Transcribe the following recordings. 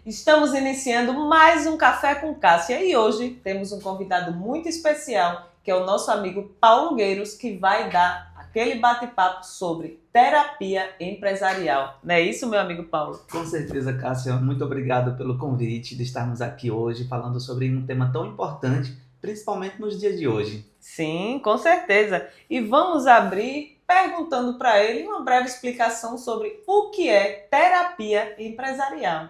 Estamos iniciando mais um Café com Cássia e hoje temos um convidado muito especial, que é o nosso amigo Paulo Gueiros, que vai dar aquele bate-papo sobre terapia empresarial. Não é isso, meu amigo Paulo? Com certeza, Cássia. Muito obrigado pelo convite de estarmos aqui hoje falando sobre um tema tão importante, principalmente nos dias de hoje. Sim, com certeza. E vamos abrir perguntando para ele uma breve explicação sobre o que é terapia empresarial.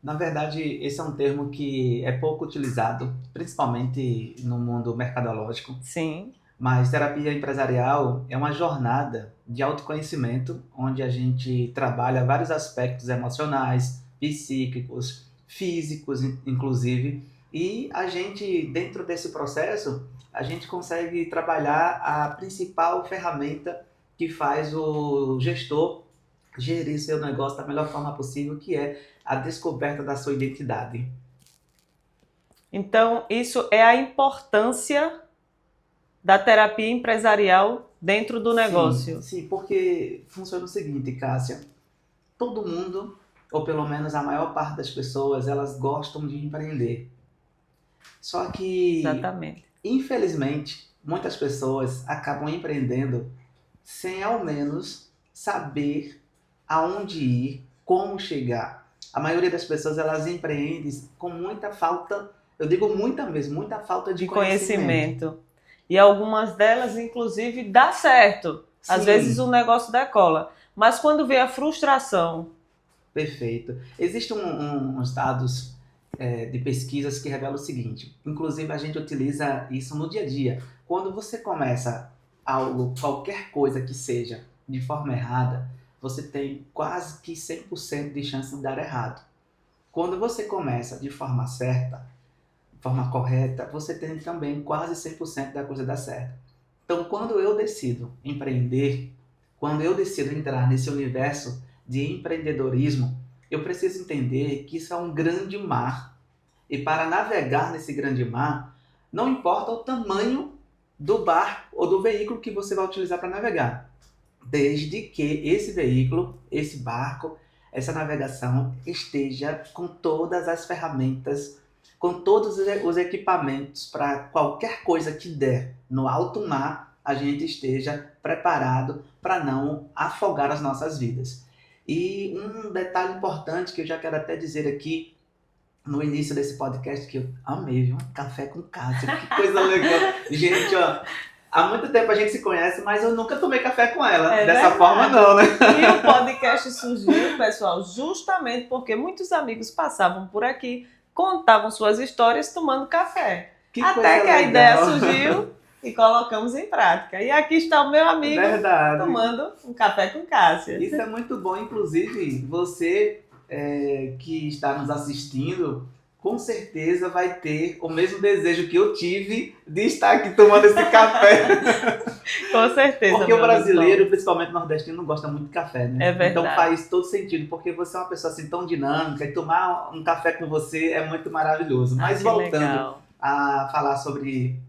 Na verdade, esse é um termo que é pouco utilizado, principalmente no mundo mercadológico, Sim, mas terapia empresarial é uma jornada de autoconhecimento onde a gente trabalha vários aspectos emocionais, psíquicos, físicos, inclusive, e a gente, dentro desse processo, a gente consegue trabalhar a principal ferramenta que faz o gestor gerir seu negócio da melhor forma possível, que é a descoberta da sua identidade. então isso é a importância da terapia empresarial dentro do negócio. Sim, porque funciona o seguinte, Cássia, todo mundo, ou pelo menos a maior parte das pessoas, elas gostam de empreender. Só que, Exatamente. infelizmente, muitas pessoas acabam empreendendo sem ao menos saber aonde ir, como chegar. A maioria das pessoas, elas empreendem com muita falta, eu digo muita mesmo, muita falta de De conhecimento. conhecimento. E algumas delas, inclusive, dá certo. Às vezes o Sim, negócio decola. Mas quando vê a frustração, perfeito. Existem uns dados de pesquisas que revelam o seguinte, inclusive a gente utiliza isso no dia a dia. Quando você começa algo, qualquer coisa que seja, de forma errada, você tem quase que 100% de chance de dar errado. Quando você começa de forma certa, de forma correta, você tem também quase 100% da coisa dar certo. Então, quando eu decido empreender, quando eu decido entrar nesse universo de empreendedorismo, eu preciso entender que isso é um grande mar. E para navegar nesse grande mar, não importa o tamanho do barco ou do veículo que você vai utilizar para navegar, desde que esse veículo, esse barco, essa navegação esteja com todas as ferramentas, com todos os equipamentos para qualquer coisa que der no alto mar, a gente esteja preparado para não afogar as nossas vidas. E um detalhe importante que eu já quero até dizer aqui no início desse podcast, que eu amei, viu? Café com Cássia, que coisa legal. Gente, ó, há muito tempo a gente se conhece, mas eu nunca tomei café com ela. é Dessa verdade. forma não, né? E o podcast surgiu, pessoal, justamente porque muitos amigos passavam por aqui, contavam suas histórias tomando café. Que Até coisa que a legal. ideia surgiu e colocamos em prática. E aqui está o meu amigo Verdade. tomando um café com Cássia. Isso é muito bom, inclusive você que está nos assistindo, com certeza vai ter o mesmo desejo que eu tive de estar aqui tomando esse café. Com certeza. Porque o meu amigo brasileiro, principalmente nordestino, não gosta muito de café, né? É verdade. Então faz todo sentido, porque você é uma pessoa assim tão dinâmica e tomar um café com você é muito maravilhoso. Paulo. Mas Que voltando legal. a falar sobre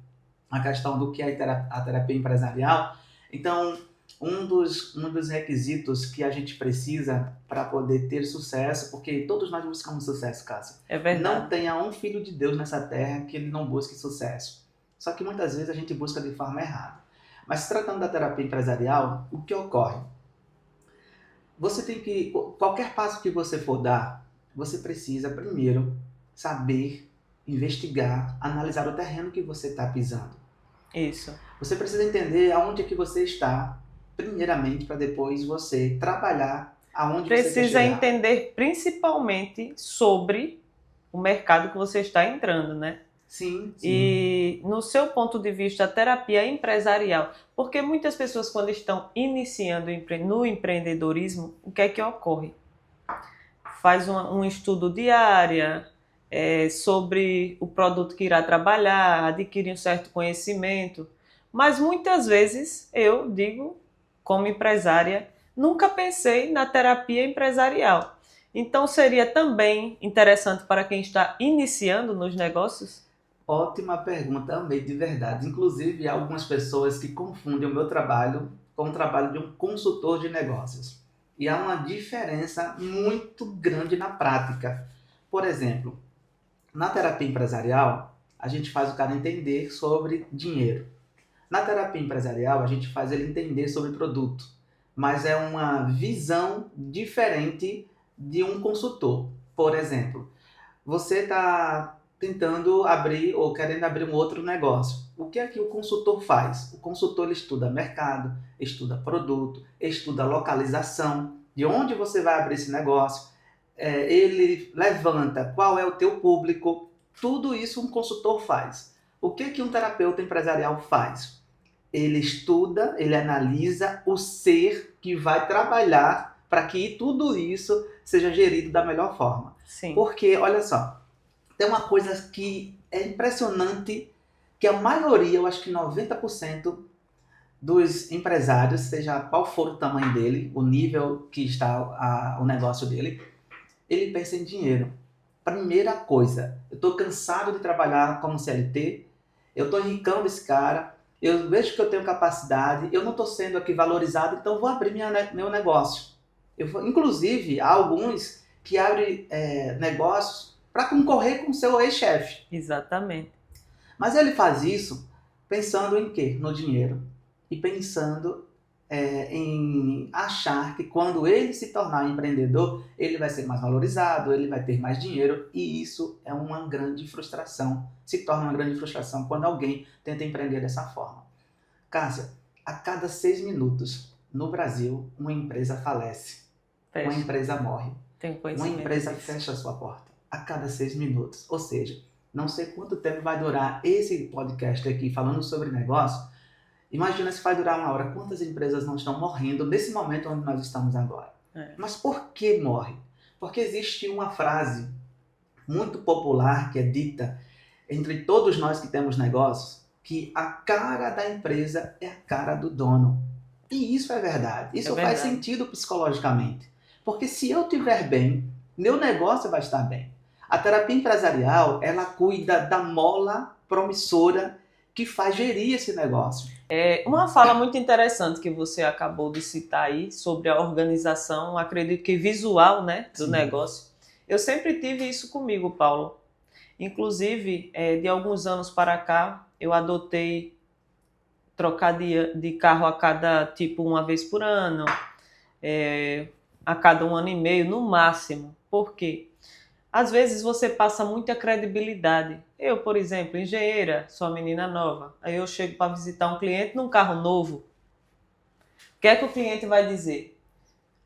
a questão do que é a terapia empresarial, então um dos requisitos que a gente precisa para poder ter sucesso, porque todos nós buscamos sucesso, Cássio. É verdade. Não tenha um filho de Deus nessa terra que ele não busque sucesso. Só que muitas vezes a gente busca de forma errada. Mas se tratando da terapia empresarial, o que ocorre? Você tem que, qualquer passo que você for dar, você precisa primeiro saber, investigar, analisar o terreno que você está pisando. Isso. Você precisa entender aonde é que você está, primeiramente, para depois você trabalhar aonde você quer Precisa chegar. entender principalmente sobre o mercado que você está entrando, né? Sim. E no seu ponto de vista, a terapia empresarial, porque muitas pessoas quando estão iniciando no empreendedorismo, o que é que ocorre? Faz um estudo de área sobre o produto que irá trabalhar, adquire um certo conhecimento, mas muitas vezes eu digo, como empresária, nunca pensei na terapia empresarial. Então seria também interessante para quem está iniciando nos negócios? Ótima pergunta, amei de verdade. Inclusive, há algumas pessoas que confundem o meu trabalho com o trabalho de um consultor de negócios. E há uma diferença muito grande na prática. Por exemplo, na terapia empresarial, a gente faz o cara entender sobre dinheiro. Na terapia empresarial, a gente faz ele entender sobre produto, mas é uma visão diferente de um consultor. Por exemplo, você está tentando abrir ou querendo abrir um outro negócio. O que é que o consultor faz? O consultor ele estuda mercado, estuda produto, estuda localização, de onde você vai abrir esse negócio, ele levanta qual é o teu público, tudo isso um consultor faz. O que é que um terapeuta empresarial faz? Ele estuda, ele analisa o ser que vai trabalhar para que tudo isso seja gerido da melhor forma. Sim. Porque, olha só, tem uma coisa que é impressionante, que a maioria, eu acho que 90% dos empresários, seja qual for o tamanho dele, o nível que está o negócio dele, ele pensa em dinheiro. Primeira coisa, eu estou cansado de trabalhar como CLT, eu estou enricando esse cara, eu vejo que eu tenho capacidade, eu não estou sendo aqui valorizado, então eu vou abrir meu negócio. Inclusive, há alguns que abrem negócios para concorrer com o seu ex-chefe. Exatamente. Mas ele faz isso pensando em quê? No dinheiro. E pensando em achar que quando ele se tornar empreendedor, ele vai ser mais valorizado, ele vai ter mais dinheiro, e isso é uma grande frustração, se torna uma grande frustração quando alguém tenta empreender dessa forma. Cássia, a cada 6 minutos no Brasil, uma empresa falece, uma empresa morre, uma empresa fecha a sua porta, a cada 6 minutos, ou seja, não sei quanto tempo vai durar esse podcast aqui falando sobre negócio. Imagina se vai durar 1 hora. Quantas empresas não estão morrendo nesse momento onde nós estamos agora? Mas por que morre? Porque existe uma frase muito popular que é dita entre todos nós que temos negócios, que a cara da empresa é a cara do dono. E isso é verdade. Isso faz sentido psicologicamente. Porque se eu estiver bem, meu negócio vai estar bem. A terapia empresarial, ela cuida da mola promissora que faz gerir esse negócio. Uma fala muito interessante que você acabou de citar aí sobre a organização, acredito que visual, né, do negócio. Eu sempre tive isso comigo, Paulo. Inclusive, de alguns anos para cá, eu adotei trocar de carro a cada, tipo, 1 vez por ano, a cada 1 ano e meio, no máximo. Por quê? Às vezes você passa muita credibilidade. Eu, por exemplo, engenheira, sou uma menina nova. Aí eu chego para visitar um cliente num carro novo. O que é que o cliente vai dizer?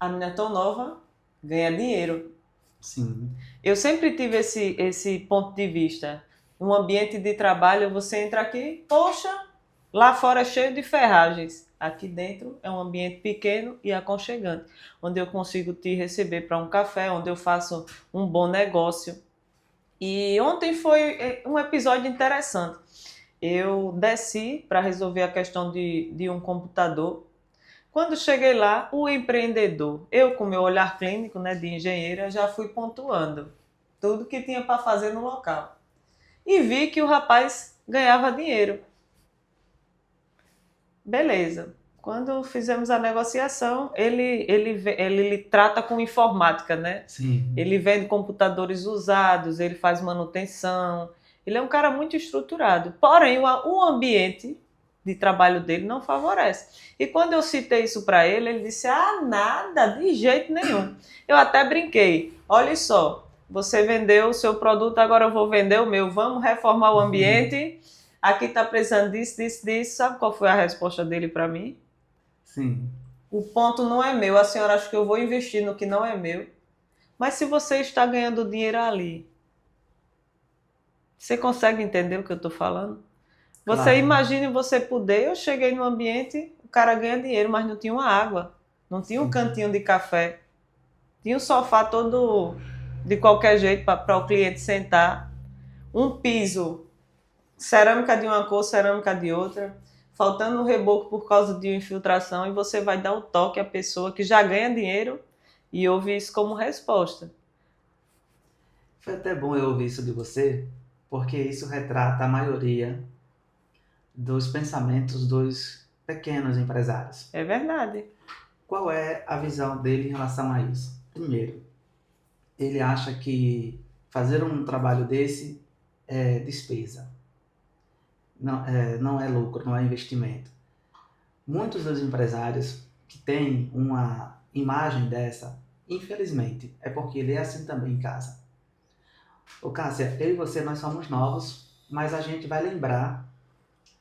A menina é tão nova, ganha dinheiro. Sim. Eu sempre tive esse ponto de vista. Um ambiente de trabalho, você entra aqui, poxa, lá fora é cheio de ferragens. Aqui dentro é um ambiente pequeno e aconchegante, onde eu consigo te receber para um café, onde eu faço um bom negócio. E ontem foi um episódio interessante. Eu desci para resolver a questão de um computador. Quando cheguei lá, o empreendedor, eu com meu olhar clínico, né, de engenheira, já fui pontuando tudo que tinha para fazer no local. E vi que o rapaz ganhava dinheiro. Beleza. Quando fizemos a negociação, ele trata com informática, né? Sim. Ele vende computadores usados, ele faz manutenção. Ele é um cara muito estruturado. Porém, o ambiente de trabalho dele não favorece. E quando eu citei isso para ele, ele disse: ah, nada, de jeito nenhum. Eu até brinquei. Olha só, você vendeu o seu produto, agora eu vou vender o meu. Vamos reformar o ambiente. Aqui está precisando disso, disso, disso. Sabe qual foi a resposta dele para mim? Sim. O ponto não é meu. A senhora acha que eu vou investir no que não é meu? Mas se você está ganhando dinheiro ali, você consegue entender o que eu estou falando? Você Claro. imagine você poder. Eu cheguei no ambiente, o cara ganha dinheiro, mas não tinha uma água. Não tinha um cantinho de café. Tinha um sofá todo de qualquer jeito para o cliente sentar. Um piso, cerâmica de uma cor, cerâmica de outra. Faltando um reboco por causa de uma infiltração. E você vai dar o toque à pessoa que já ganha dinheiro e ouve isso como resposta. Foi até bom eu ouvir isso de você, porque isso retrata a maioria dos pensamentos dos pequenos empresários. É verdade. Qual é a visão dele em relação a isso? Primeiro, ele acha que fazer um trabalho desse é despesa, não é lucro, não é investimento. Muitos dos empresários que têm uma imagem dessa, infelizmente, é porque ele é assim também em casa. Ô Cássia, eu e você, nós somos novos, mas a gente vai lembrar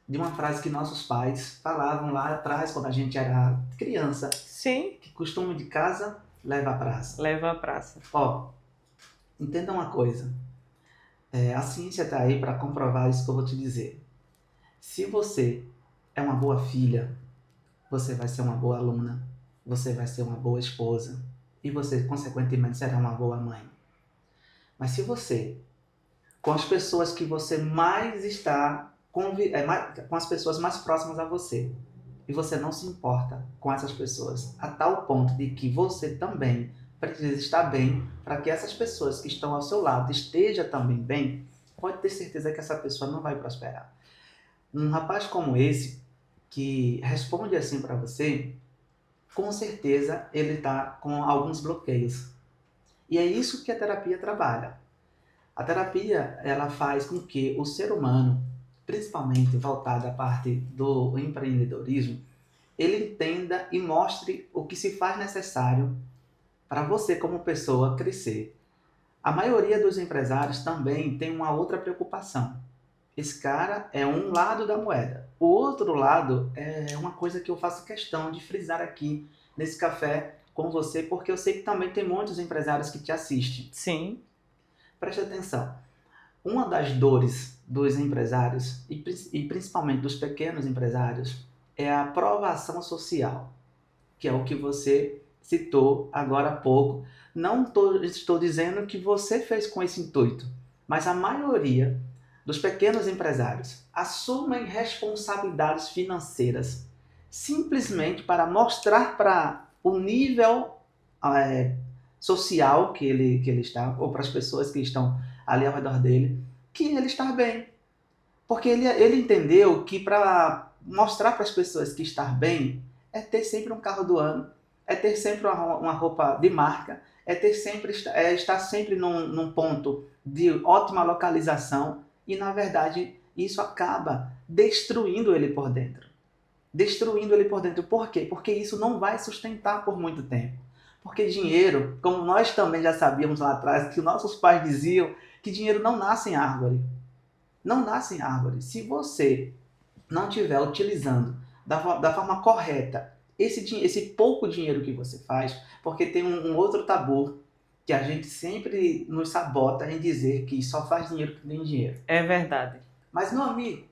de uma frase que nossos pais falavam lá atrás, quando a gente era criança, Sim, que costume de casa leva à praça. leva à praça. Ó, entenda uma coisa, a ciência está aí para comprovar isso que eu vou te dizer. Se você é uma boa filha, você vai ser uma boa aluna, você vai ser uma boa esposa e você, consequentemente, será uma boa mãe. Mas se você, com as pessoas que você mais está, com as pessoas mais próximas a você, e você não se importa com essas pessoas, a tal ponto de que você também precisa estar bem para que essas pessoas que estão ao seu lado estejam também bem, pode ter certeza que essa pessoa não vai prosperar. Um rapaz como esse, que responde assim para você, com certeza ele está com alguns bloqueios. E é isso que a terapia trabalha. A terapia, ela faz com que o ser humano, principalmente voltado à parte do empreendedorismo, ele entenda e mostre o que se faz necessário para você como pessoa crescer. A maioria dos empresários também tem uma outra preocupação. Esse cara é um lado da moeda. O outro lado é uma coisa que eu faço questão de frisar aqui nesse café com você, porque eu sei que também tem muitos empresários que te assistem. Sim, Preste atenção. Uma das dores dos empresários, e principalmente dos pequenos empresários, é a aprovação social, que é o que você citou agora há pouco. Não estou dizendo que você fez com esse intuito, mas a maioria dos pequenos empresários assumem responsabilidades financeiras simplesmente para mostrar para o nível social que ele está, ou para as pessoas que estão ali ao redor dele, que ele está bem. Porque ele entendeu que para mostrar para as pessoas que estar bem é ter sempre um carro do ano, é ter sempre uma roupa de marca, é ter sempre estar sempre num ponto de ótima localização e, na verdade, isso acaba destruindo ele por dentro. Destruindo ele por dentro. Por quê? Porque isso não vai sustentar por muito tempo. Porque dinheiro, como nós também já sabíamos lá atrás, que nossos pais diziam que dinheiro não nasce em árvore. Não nasce em árvore. Se você não estiver utilizando da forma correta esse pouco dinheiro que você faz, porque tem um outro tabu que a gente sempre nos sabota em dizer que só faz dinheiro que tem dinheiro. é verdade. Mas, meu amigo,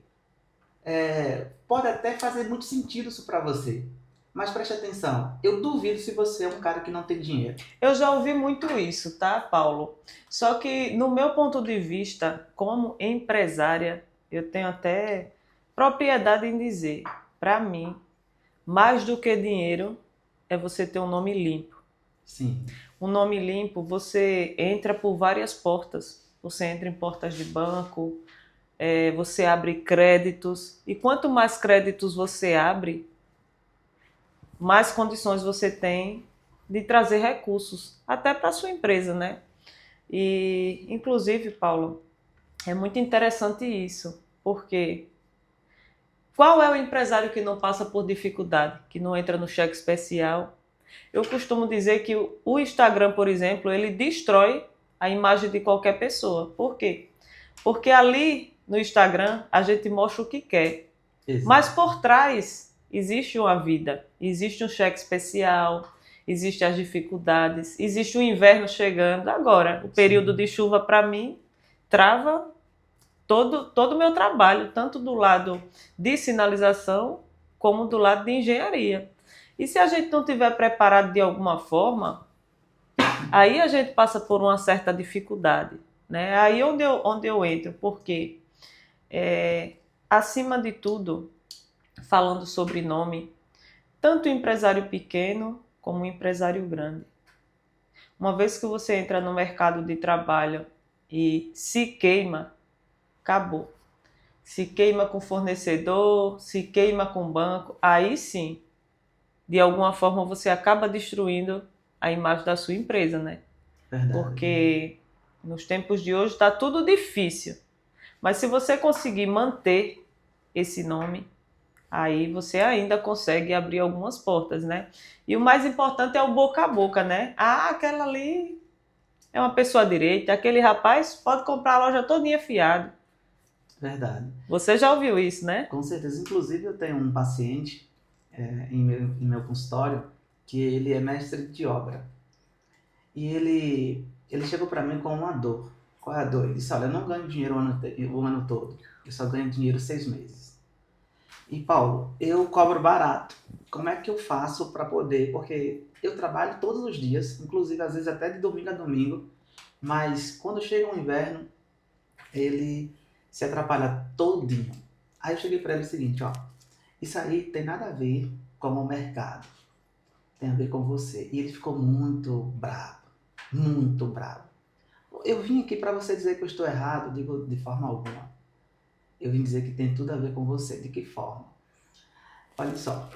pode até fazer muito sentido isso para você. Mas preste atenção, eu duvido se você é um cara que não tem dinheiro. Eu já ouvi muito isso, tá, Paulo? Só que, no meu ponto de vista, como empresária, eu tenho até propriedade em dizer, para mim, mais do que dinheiro é você ter um nome limpo. Sim. Um nome limpo, você entra por várias portas. Você entra em portas de banco, você abre créditos. E quanto mais créditos você abre, mais condições você tem de trazer recursos, até para a sua empresa, né? E, inclusive, Paulo, é muito interessante isso, porque qual é o empresário que não passa por dificuldade, que não entra no cheque especial? Eu costumo dizer que o Instagram, por exemplo, ele destrói a imagem de qualquer pessoa. Por quê? Porque ali no Instagram a gente mostra o que quer. Exato. Mas por trás existe uma vida, existe um cheque especial, existem as dificuldades, existe o inverno chegando. Agora, o período de chuva para mim trava todo o meu trabalho, tanto do lado de sinalização como do lado de engenharia. E se a gente não estiver preparado de alguma forma, aí a gente passa por uma certa dificuldade, né? Aí onde eu entro, porque acima de tudo, falando sobre nome, tanto o empresário pequeno como o empresário grande. Uma vez que você entra no mercado de trabalho e se queima, acabou. Se queima com fornecedor, se queima com banco, aí sim, de alguma forma você acaba destruindo a imagem da sua empresa, né? Verdade. Porque Nos tempos de hoje está tudo difícil. Mas se você conseguir manter esse nome, aí você ainda consegue abrir algumas portas, né? E o mais importante é o boca a boca, né? Ah, aquela ali é uma pessoa direita, aquele rapaz pode comprar a loja todinha fiado. Verdade. Você já ouviu isso, né? Com certeza. Inclusive, eu tenho um paciente em meu consultório que ele é mestre de obra. E ele chegou para mim com uma dor. Qual é a dor? Ele disse, olha, eu não ganho dinheiro o ano todo. Eu só ganho dinheiro 6 meses. E, Paulo, eu cobro barato. Como é que eu faço para poder? Porque eu trabalho todos os dias, inclusive às vezes até de domingo a domingo. Mas quando chega o inverno, ele se atrapalha todinho. Aí eu cheguei para ele o seguinte, ó. Isso aí tem nada a ver com o mercado. Tem a ver com você. E ele ficou muito bravo. Muito bravo. Eu vim aqui para você dizer que eu estou errado, digo de forma alguma. Eu vim dizer que tem tudo a ver com você. De que forma? Olha só.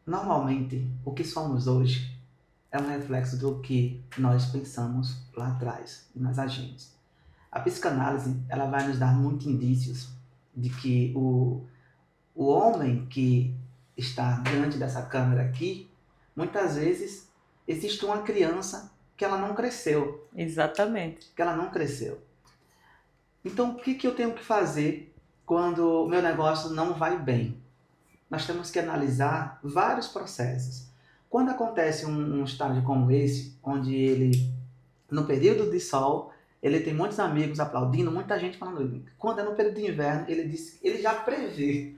Normalmente, o que somos hoje é um reflexo do que nós pensamos lá atrás, e nós agimos. A psicanálise, ela vai nos dar muitos indícios de que o homem que está diante dessa câmera aqui, muitas vezes existe uma criança que ela não cresceu. Exatamente. Que ela não cresceu. Então, o que eu tenho que fazer quando o meu negócio não vai bem? Nós temos que analisar vários processos. Quando acontece um estágio como esse, onde ele, no período de sol, ele tem muitos amigos aplaudindo, muita gente falando. Quando é no período de inverno, ele já prevê.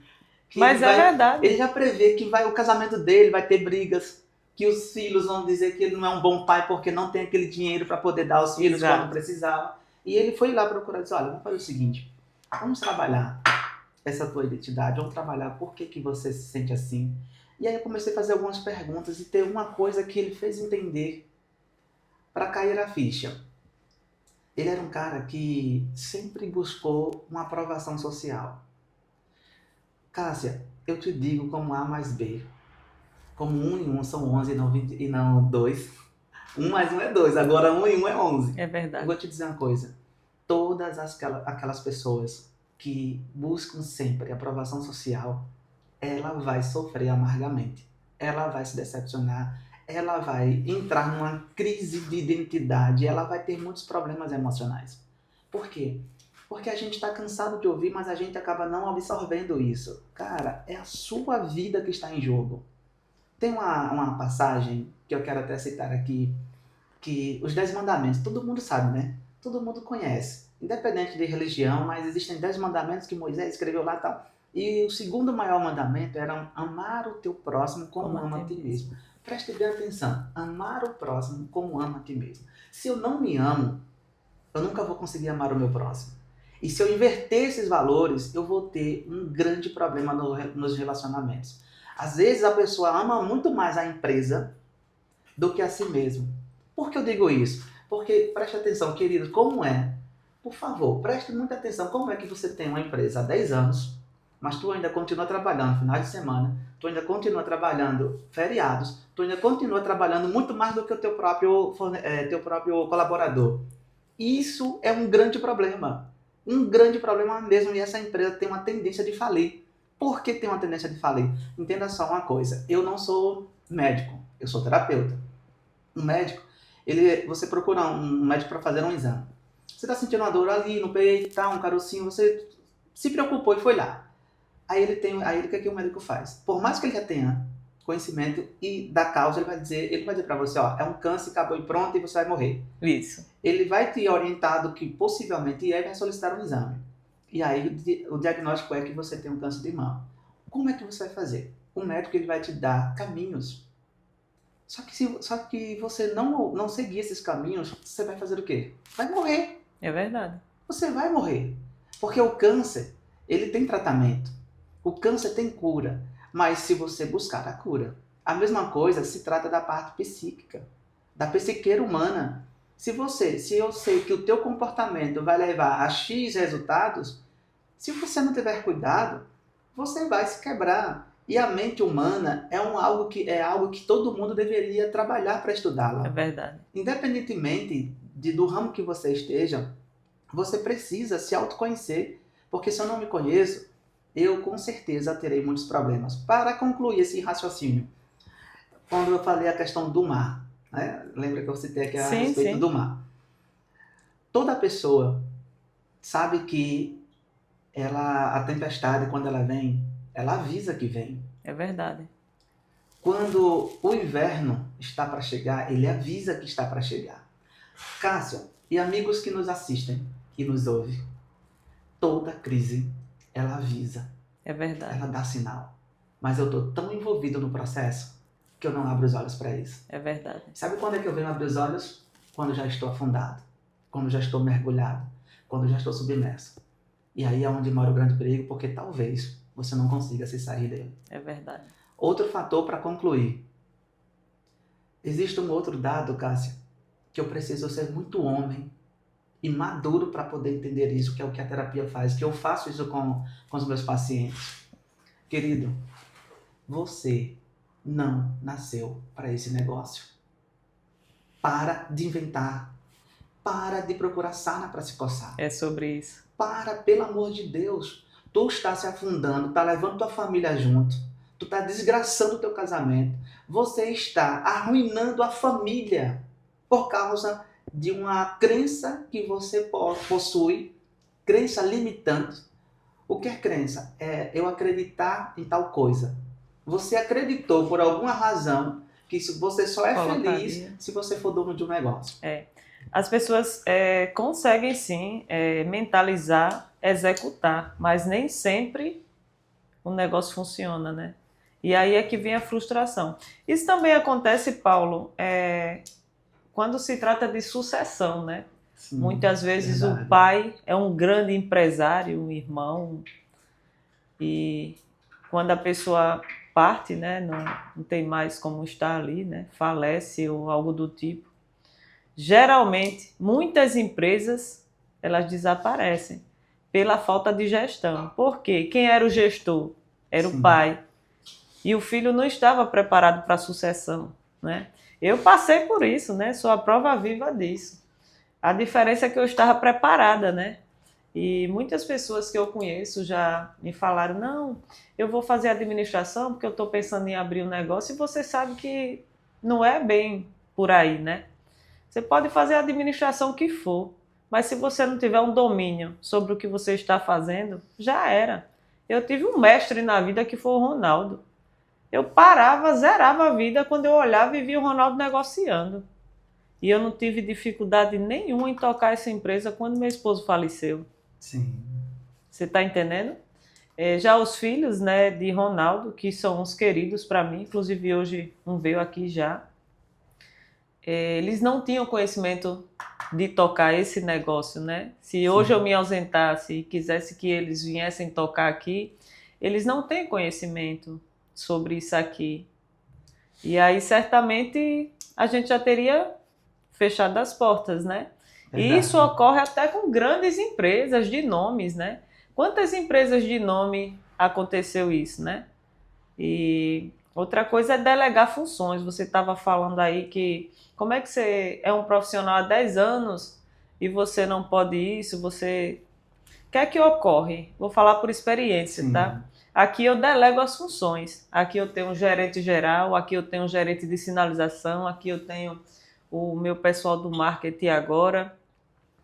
Mas é verdade. Ele já prevê que o casamento dele vai ter brigas, que os filhos vão dizer que ele não é um bom pai porque não tem aquele dinheiro para poder dar aos filhos quando precisava. E ele foi lá procurar e disse, olha, vamos fazer o seguinte, vamos trabalhar essa tua identidade, vamos trabalhar por que você se sente assim. E aí eu comecei a fazer algumas perguntas e ter uma coisa que ele fez entender para cair a ficha. Ele era um cara que sempre buscou uma aprovação social. Cássia, eu te digo como A mais B. Como 1 e 1 são 11 e não, 20, e não 2. 1 mais 1 é 2, agora 1 e 1 é 11. É verdade. Eu vou te dizer uma coisa. Todas aquelas pessoas que buscam sempre aprovação social, ela vai sofrer amargamente. Ela vai se decepcionar. Ela vai entrar numa crise de identidade. Ela vai ter muitos problemas emocionais. Por quê? Porque a gente está cansado de ouvir, mas a gente acaba não absorvendo isso. Cara, é a sua vida que está em jogo. Tem uma passagem que eu quero até citar aqui, que os 10 mandamentos, todo mundo sabe, né? Todo mundo conhece. Independente de religião, mas existem 10 mandamentos que Moisés escreveu lá e tal. E o segundo maior mandamento era amar o teu próximo como ama a ti mesmo. Preste bem atenção. Amar o próximo como ama a ti mesmo. Se eu não me amo, eu nunca vou conseguir amar o meu próximo. E se eu inverter esses valores, eu vou ter um grande problema nos relacionamentos. Às vezes a pessoa ama muito mais a empresa do que a si mesmo. Por que eu digo isso? Porque, preste atenção, querido, como é? Por favor, preste muita atenção. Como é que você tem uma empresa há 10 anos, mas tu ainda continua trabalhando finais de semana, tu ainda continua trabalhando feriados, tu ainda continua trabalhando muito mais do que o teu próprio colaborador. Isso é um grande problema. Um grande problema mesmo, e essa empresa tem uma tendência de falir. Por que tem uma tendência de falir? Entenda só uma coisa, eu não sou médico, eu sou terapeuta. Um médico, você procura um médico para fazer um exame. Você está sentindo uma dor ali no peito, tá, um carocinho, você se preocupou e foi lá. Aí o que é que o médico faz? Por mais que ele já tenha conhecimento e da causa, ele vai dizer para você, ó, é um câncer, acabou e pronto, e você vai morrer. Isso. Ele vai te orientar do que possivelmente é e vai solicitar um exame. E aí o diagnóstico é que você tem um câncer de mama. Como é que você vai fazer? O médico ele vai te dar caminhos. Só que você não seguir esses caminhos, você vai fazer o quê? Vai morrer. É verdade. Você vai morrer. Porque o câncer, ele tem tratamento. O câncer tem cura. Mas se você buscar a cura. A mesma coisa se trata da parte psíquica. Da psiqueira humana. Se eu sei que o teu comportamento vai levar a X resultados, se você não tiver cuidado, você vai se quebrar. E a mente humana é algo que todo mundo deveria trabalhar para estudá-la. É verdade. Independentemente do ramo que você esteja, você precisa se autoconhecer, porque se eu não me conheço, eu com certeza terei muitos problemas. Para concluir esse raciocínio, quando eu falei a questão do mar, né? Lembra que eu citei aqui a Sim, respeito sim. do mar. Toda pessoa sabe que a tempestade, quando ela vem, ela avisa que vem. É verdade. Quando o inverno está para chegar, ele avisa que está para chegar. Cássio e amigos que nos assistem e nos ouvem, toda crise, ela avisa, É verdade. ela dá sinal. Mas eu estou tão envolvido no processo que eu não abro os olhos para isso. É verdade. Sabe quando é que eu venho abrir os olhos? Quando já estou afundado, quando já estou mergulhado, quando já estou submerso. E aí é onde mora o grande perigo, porque talvez você não consiga se sair dele. É verdade. Outro fator para concluir. Existe um outro dado, Cássia, que eu preciso ser muito homem e maduro para poder entender isso, que é o que a terapia faz, que eu faço isso com os meus pacientes. Querido, você não nasceu para esse negócio. Para de inventar. Para de procurar sarna para se coçar. É sobre isso. Para, pelo amor de Deus. Tu está se afundando, está levando tua família junto. Tu está desgraçando o teu casamento. Você está arruinando a família por causa de uma crença que você possui, crença limitante. O que é crença? É eu acreditar em tal coisa. Você acreditou por alguma razão que você só é feliz se você for dono de um negócio. As pessoas conseguem sim mentalizar, executar, mas nem sempre o negócio funciona, né? E aí é que vem a frustração. Isso também acontece, Paulo, quando se trata de sucessão, né? Sim, muitas vezes verdade. O pai é um grande empresário, um irmão, e quando a pessoa parte, né, não tem mais como estar ali, né, falece ou algo do tipo, geralmente muitas empresas elas desaparecem pela falta de gestão. Por quê? Quem era o gestor? Era Sim. o pai. E o filho não estava preparado para a sucessão, né? Eu passei por isso, né? Sou a prova viva disso. A diferença é que eu estava preparada, né? E muitas pessoas que eu conheço já me falaram, não, eu vou fazer administração porque eu estou pensando em abrir um negócio, e você sabe que não é bem por aí, né? Você pode fazer a administração que for, mas se você não tiver um domínio sobre o que você está fazendo, já era. Eu tive um mestre na vida que foi o Ronaldo. Eu parava, zerava a vida quando eu olhava e via o Ronaldo negociando. E eu não tive dificuldade nenhuma em tocar essa empresa quando meu esposo faleceu. Sim. Você está entendendo? Já os filhos, né, de Ronaldo, que são uns queridos para mim, inclusive hoje um veio aqui já, eles não tinham conhecimento de tocar esse negócio, né? Se hoje eu me ausentasse e quisesse que eles viessem tocar aqui, eles não têm conhecimento sobre isso aqui. E aí, certamente, a gente já teria fechado as portas, né? Verdade. E isso ocorre até com grandes empresas de nomes, né? Quantas empresas de nome aconteceu isso, né? E outra coisa é delegar funções. Você estava falando aí que como é que você é um profissional há 10 anos e você não pode isso, você... O que é que ocorre? Vou falar por experiência, Sim. tá? Aqui eu delego as funções. Aqui eu tenho um gerente geral, aqui eu tenho um gerente de sinalização, aqui eu tenho o meu pessoal do marketing agora,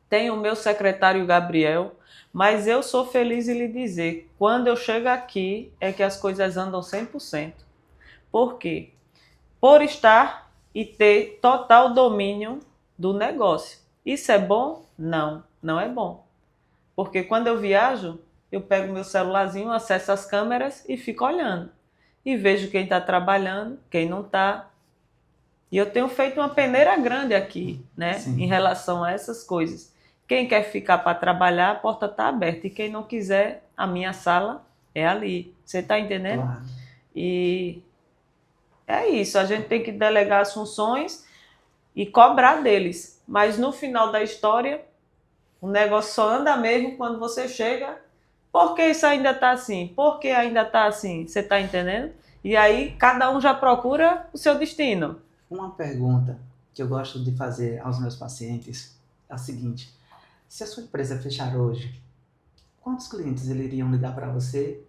tenho o meu secretário Gabriel, mas eu sou feliz em lhe dizer, quando eu chego aqui é que as coisas andam 100%. Por quê? Por estar e ter total domínio do negócio. Isso é bom? Não, não é bom. Porque quando eu viajo, eu pego meu celularzinho, acesso as câmeras e fico olhando. E vejo quem está trabalhando, quem não está. E eu tenho feito uma peneira grande aqui, né? Sim. Em relação a essas coisas. Quem quer ficar para trabalhar, a porta está aberta. E quem não quiser, a minha sala é ali. Você está entendendo? Claro. E é isso. A gente tem que delegar as funções e cobrar deles. Mas no final da história, o negócio só anda mesmo quando você chega. Por que isso ainda está assim? Por que ainda está assim? Você está entendendo? E aí, cada um já procura o seu destino. Uma pergunta que eu gosto de fazer aos meus pacientes é o seguinte: se a sua empresa fechar hoje, quantos clientes eles iriam ligar para você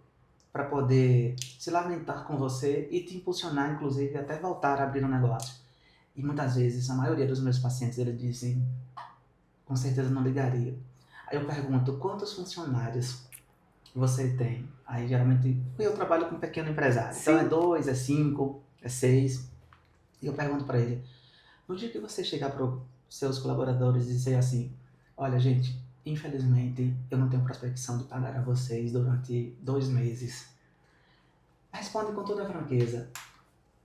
para poder se lamentar com você e te impulsionar, inclusive, até voltar a abrir um negócio? E muitas vezes, a maioria dos meus pacientes, eles dizem, com certeza não ligaria. Aí eu pergunto, quantos funcionários você tem? Aí geralmente, eu trabalho com pequeno empresário, então é Sim. 2, é 5, é 6. E eu pergunto para ele, no dia que você chegar para os seus colaboradores e dizer assim, olha gente, infelizmente eu não tenho prospecção de pagar a vocês durante 2 meses. Responde com toda a franqueza,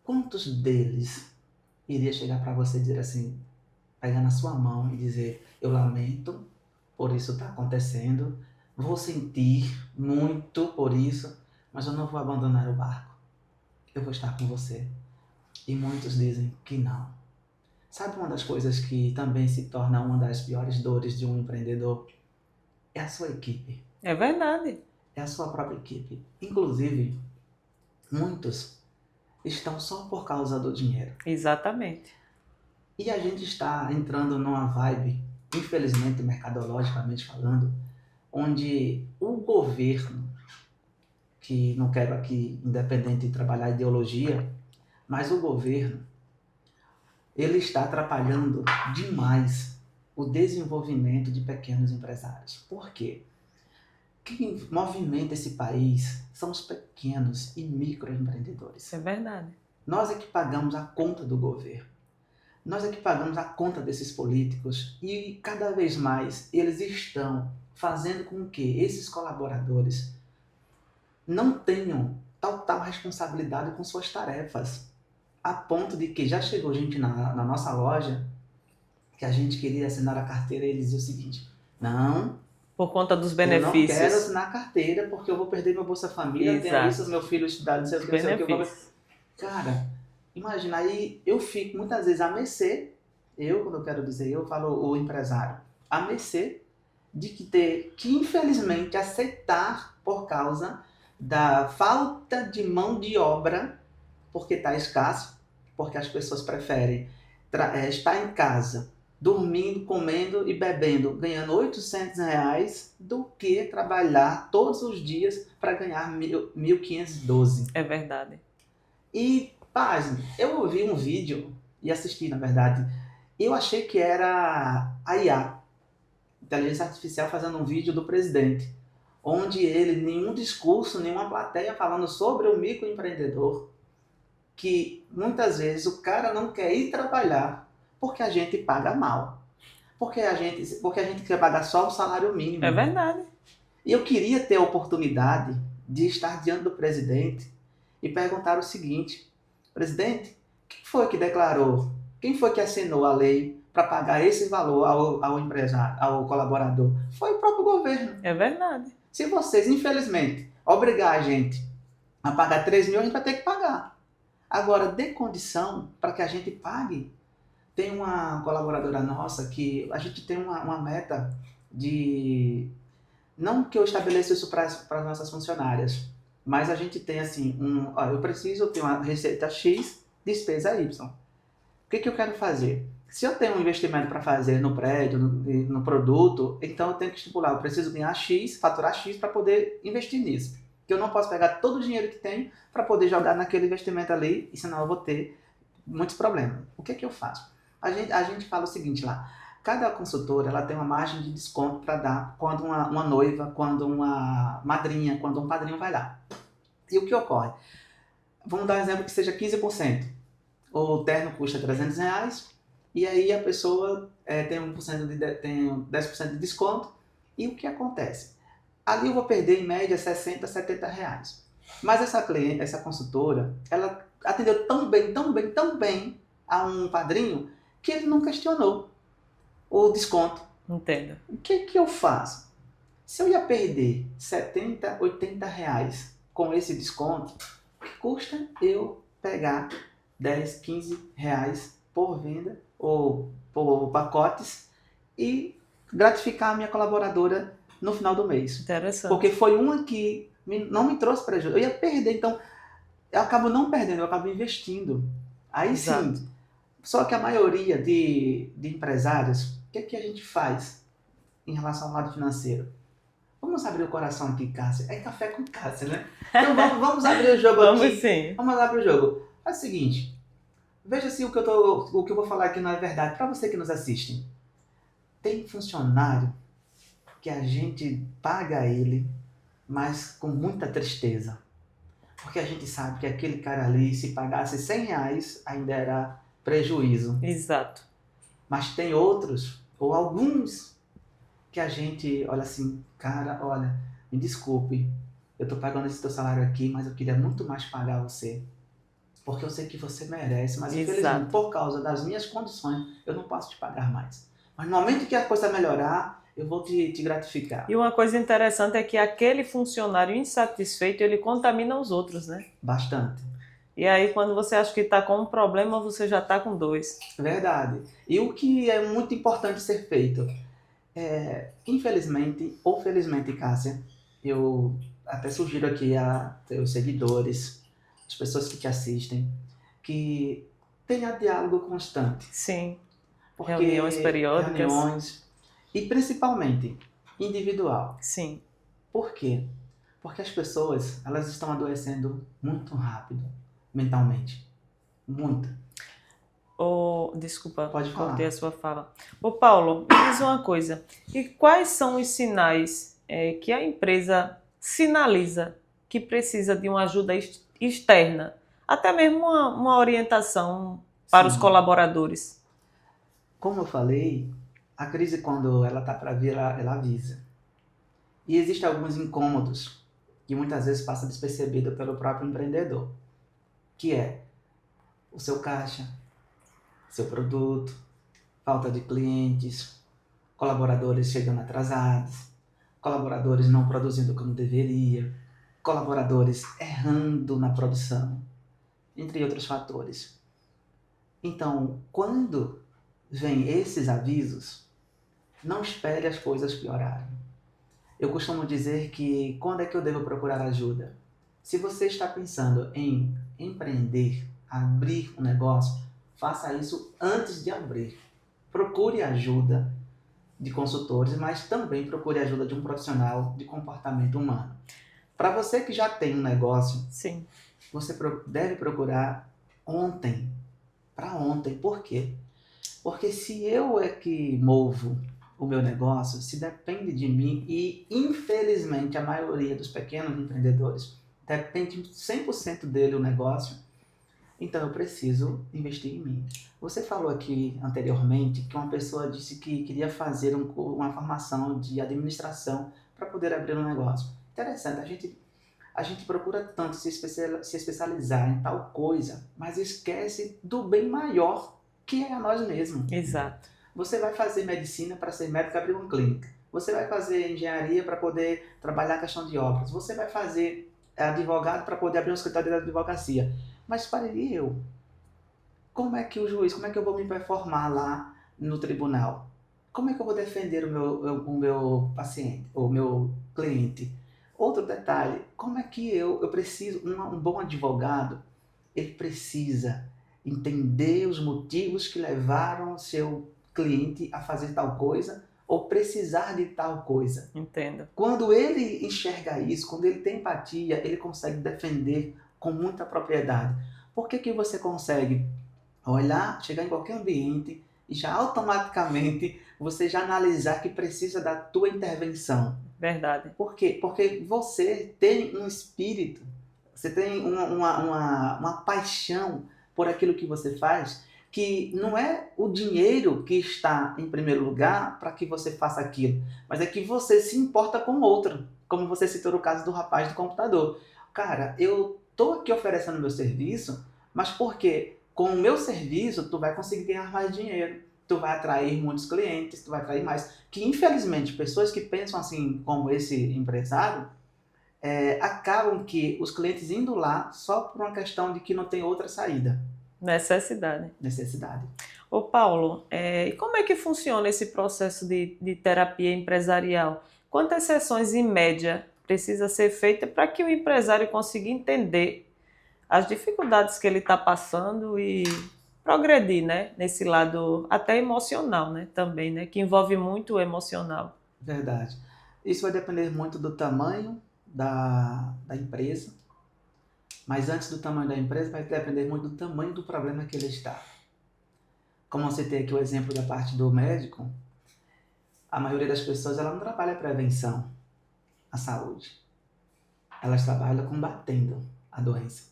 quantos deles iria chegar para você e dizer assim, pegar na sua mão e dizer, eu lamento por isso estar acontecendo, vou sentir muito por isso, mas eu não vou abandonar o barco, eu vou estar com você. E muitos dizem que não. Sabe uma das coisas que também se torna uma das piores dores de um empreendedor? É a sua equipe, É verdade. é a sua própria equipe. Inclusive, muitos estão só por causa do dinheiro. Exatamente. E a gente está entrando numa vibe, infelizmente, mercadologicamente falando, onde o governo, que não quero aqui, independente de trabalhar ideologia, mas o governo, ele está atrapalhando demais o desenvolvimento de pequenos empresários. Por quê? Quem movimenta esse país são os pequenos e microempreendedores. É verdade. Nós é que pagamos a conta do governo. Nós é que pagamos a conta desses políticos e cada vez mais eles estão fazendo com que esses colaboradores não tenham tal responsabilidade com suas tarefas, a ponto de que já chegou gente na nossa loja que a gente queria assinar a carteira e eles diziam o seguinte, não, Por conta dos eu não quero benefícios. assinar a carteira porque eu vou perder meu Bolsa Família, eu tenho Exato. isso, meu filho estudar, não sei o Os que, não sei o que. benefícios. Cara, imagina, aí eu fico muitas vezes a mercê, quando eu quero dizer, eu falo o empresário, a mercê de que ter que infelizmente aceitar por causa da falta de mão de obra, porque está escasso, porque as pessoas preferem estar em casa, dormindo, comendo e bebendo, ganhando R$ 800, do que trabalhar todos os dias para ganhar 1.512. É verdade. E, pasme, eu ouvi um vídeo e assisti, na verdade, eu achei que era a IA, inteligência artificial, fazendo um vídeo do presidente, onde ele, nenhum discurso, nenhuma plateia falando sobre o microempreendedor, que muitas vezes o cara não quer ir trabalhar porque a gente paga mal, porque a gente quer pagar só o salário mínimo. É verdade. E eu queria ter a oportunidade de estar diante do presidente e perguntar o seguinte, presidente, quem foi que declarou, quem foi que assinou a lei para pagar esse valor ao empresário, ao colaborador? Foi o próprio governo. É verdade. Se vocês, infelizmente, obrigar a gente a pagar 3 mil, a gente vai ter que pagar. Agora, dê condição para que a gente pague. Tem uma colaboradora nossa que a gente tem uma meta de... Não que eu estabeleça isso para as nossas funcionárias, mas a gente tem assim, eu preciso ter uma receita X, despesa Y. O que eu quero fazer? Se eu tenho um investimento para fazer no prédio, no produto, então eu tenho que estipular, eu preciso ganhar X, faturar X para poder investir nisso. Que eu não posso pegar todo o dinheiro que tenho para poder jogar naquele investimento ali, e senão eu vou ter muitos problemas. O que eu faço? A gente fala o seguinte lá, cada consultora ela tem uma margem de desconto para dar quando uma noiva, quando uma madrinha, quando um padrinho vai lá. E o que ocorre? Vamos dar um exemplo que seja 15%. O terno custa R$300, e aí a pessoa tem 10% de desconto, e o que acontece? Ali eu vou perder em média R$60, R$70. Mas essa consultora, ela atendeu tão bem a um padrinho, que ele não questionou o desconto. Entendo. O que eu faço? Se eu ia perder R$70, R$80 com esse desconto, o que custa eu pegar R$10, R$15 por venda ou por pacotes e gratificar a minha colaboradora no final do mês? Interessante. Porque foi uma que não me trouxe prejuízo. Eu ia perder, então eu acabo não perdendo, eu acabo investindo. Aí Exato. sim. Só que a maioria de empresários, o que é que a gente faz em relação ao lado financeiro? Vamos abrir o coração aqui, Cássia. É café com Cássia, né? Então vamos abrir o jogo Vamos aqui. sim. Vamos abrir o jogo. É o seguinte, veja se o que eu vou falar aqui não é verdade. Para você que nos assiste, tem funcionário que a gente paga ele, mas com muita tristeza. Porque a gente sabe que aquele cara ali, se pagasse R$ 100, ainda era prejuízo. Exato. Mas tem outros, ou alguns, que a gente olha assim, cara, olha, me desculpe, eu tô pagando esse teu salário aqui, mas eu queria muito mais pagar você. Porque eu sei que você merece, mas infelizmente, Exato. por causa das minhas condições, eu não posso te pagar mais. Mas no momento que a coisa melhorar, eu vou te gratificar. E uma coisa interessante é que aquele funcionário insatisfeito, ele contamina os outros, né? Bastante. E aí, quando você acha que está com um problema, você já está com dois. Verdade. E o que é muito importante ser feito? Infelizmente, ou felizmente, Cássia, eu até sugiro aqui a teus seguidores, as pessoas que te assistem, que tenha diálogo constante. Sim. Porque Reuniões periódicas. reuniões, e principalmente individual. Sim. Por quê? Porque as pessoas, elas estão adoecendo muito rápido, mentalmente. Muito. Desculpa, Pode falar. cortei a sua fala. Ô Paulo, me diz uma coisa. E quais são os sinais que a empresa sinaliza que precisa de uma ajuda externa? Até mesmo uma orientação para os Sim. colaboradores. Como eu falei, a crise, quando ela está para vir, ela avisa. E existem alguns incômodos que muitas vezes passa despercebido pelo próprio empreendedor, que é o seu caixa, seu produto, falta de clientes, colaboradores chegando atrasados, colaboradores não produzindo como deveria, colaboradores errando na produção, entre outros fatores. Então, quando vem esses avisos, não espere as coisas piorarem. Eu costumo dizer que quando é que eu devo procurar ajuda? Se você está pensando em empreender, abrir um negócio, faça isso antes de abrir. Procure ajuda de consultores, mas também procure ajuda de um profissional de comportamento humano. Para você que já tem um negócio, Sim. você deve procurar ontem. Para ontem. Por quê? Porque se eu é que movo o meu negócio, se depende de mim, e infelizmente a maioria dos pequenos empreendedores depende 100% dele o negócio, então eu preciso investir em mim. Você falou aqui anteriormente que uma pessoa disse que queria fazer uma formação de administração para poder abrir um negócio. Interessante, a gente procura tanto se especializar em tal coisa, mas esquece do bem maior, que é a nós mesmos. Exato. Você vai fazer medicina para ser médico e abrir uma clínica. Você vai fazer engenharia para poder trabalhar a questão de obras. Você vai fazer advogado para poder abrir um escritório de advocacia. Mas para eu, como é que eu vou me performar lá no tribunal? Como é que eu vou defender o meu paciente, o meu cliente? Outro detalhe, como é que eu preciso, um bom advogado, ele precisa entender os motivos que levaram o seu cliente a fazer tal coisa ou precisar de tal coisa. Entendo. Quando ele enxerga isso, quando ele tem empatia, ele consegue defender com muita propriedade. Por que você consegue olhar, chegar em qualquer ambiente e já automaticamente você já analisar que precisa da tua intervenção? Verdade. Por quê? Porque você tem um espírito, você tem uma paixão por aquilo que você faz, que não é o dinheiro que está em primeiro lugar para que você faça aquilo, mas é que você se importa com o outro, como você citou no caso do rapaz do computador. Cara, eu tô aqui oferecendo meu serviço, mas por quê? Com o meu serviço, tu vai conseguir ganhar mais dinheiro, tu vai atrair muitos clientes, tu vai atrair mais. Que infelizmente, pessoas que pensam assim como esse empresário, acabam que os clientes indo lá só por uma questão de que não tem outra saída. Necessidade. Ô Paulo, e como é que funciona esse processo de terapia empresarial? Quantas sessões em média precisa ser feita para que o empresário consiga entender as dificuldades que ele está passando e progredir, né? Nesse lado até emocional, né? Também, né? Que envolve muito o emocional. Verdade. Isso vai depender muito do tamanho da empresa, mas antes do tamanho da empresa vai depender muito do tamanho do problema que ele está. Como você tem aqui o exemplo da parte do médico, a maioria das pessoas ela não trabalha prevenção à saúde. Elas trabalham combatendo a doença.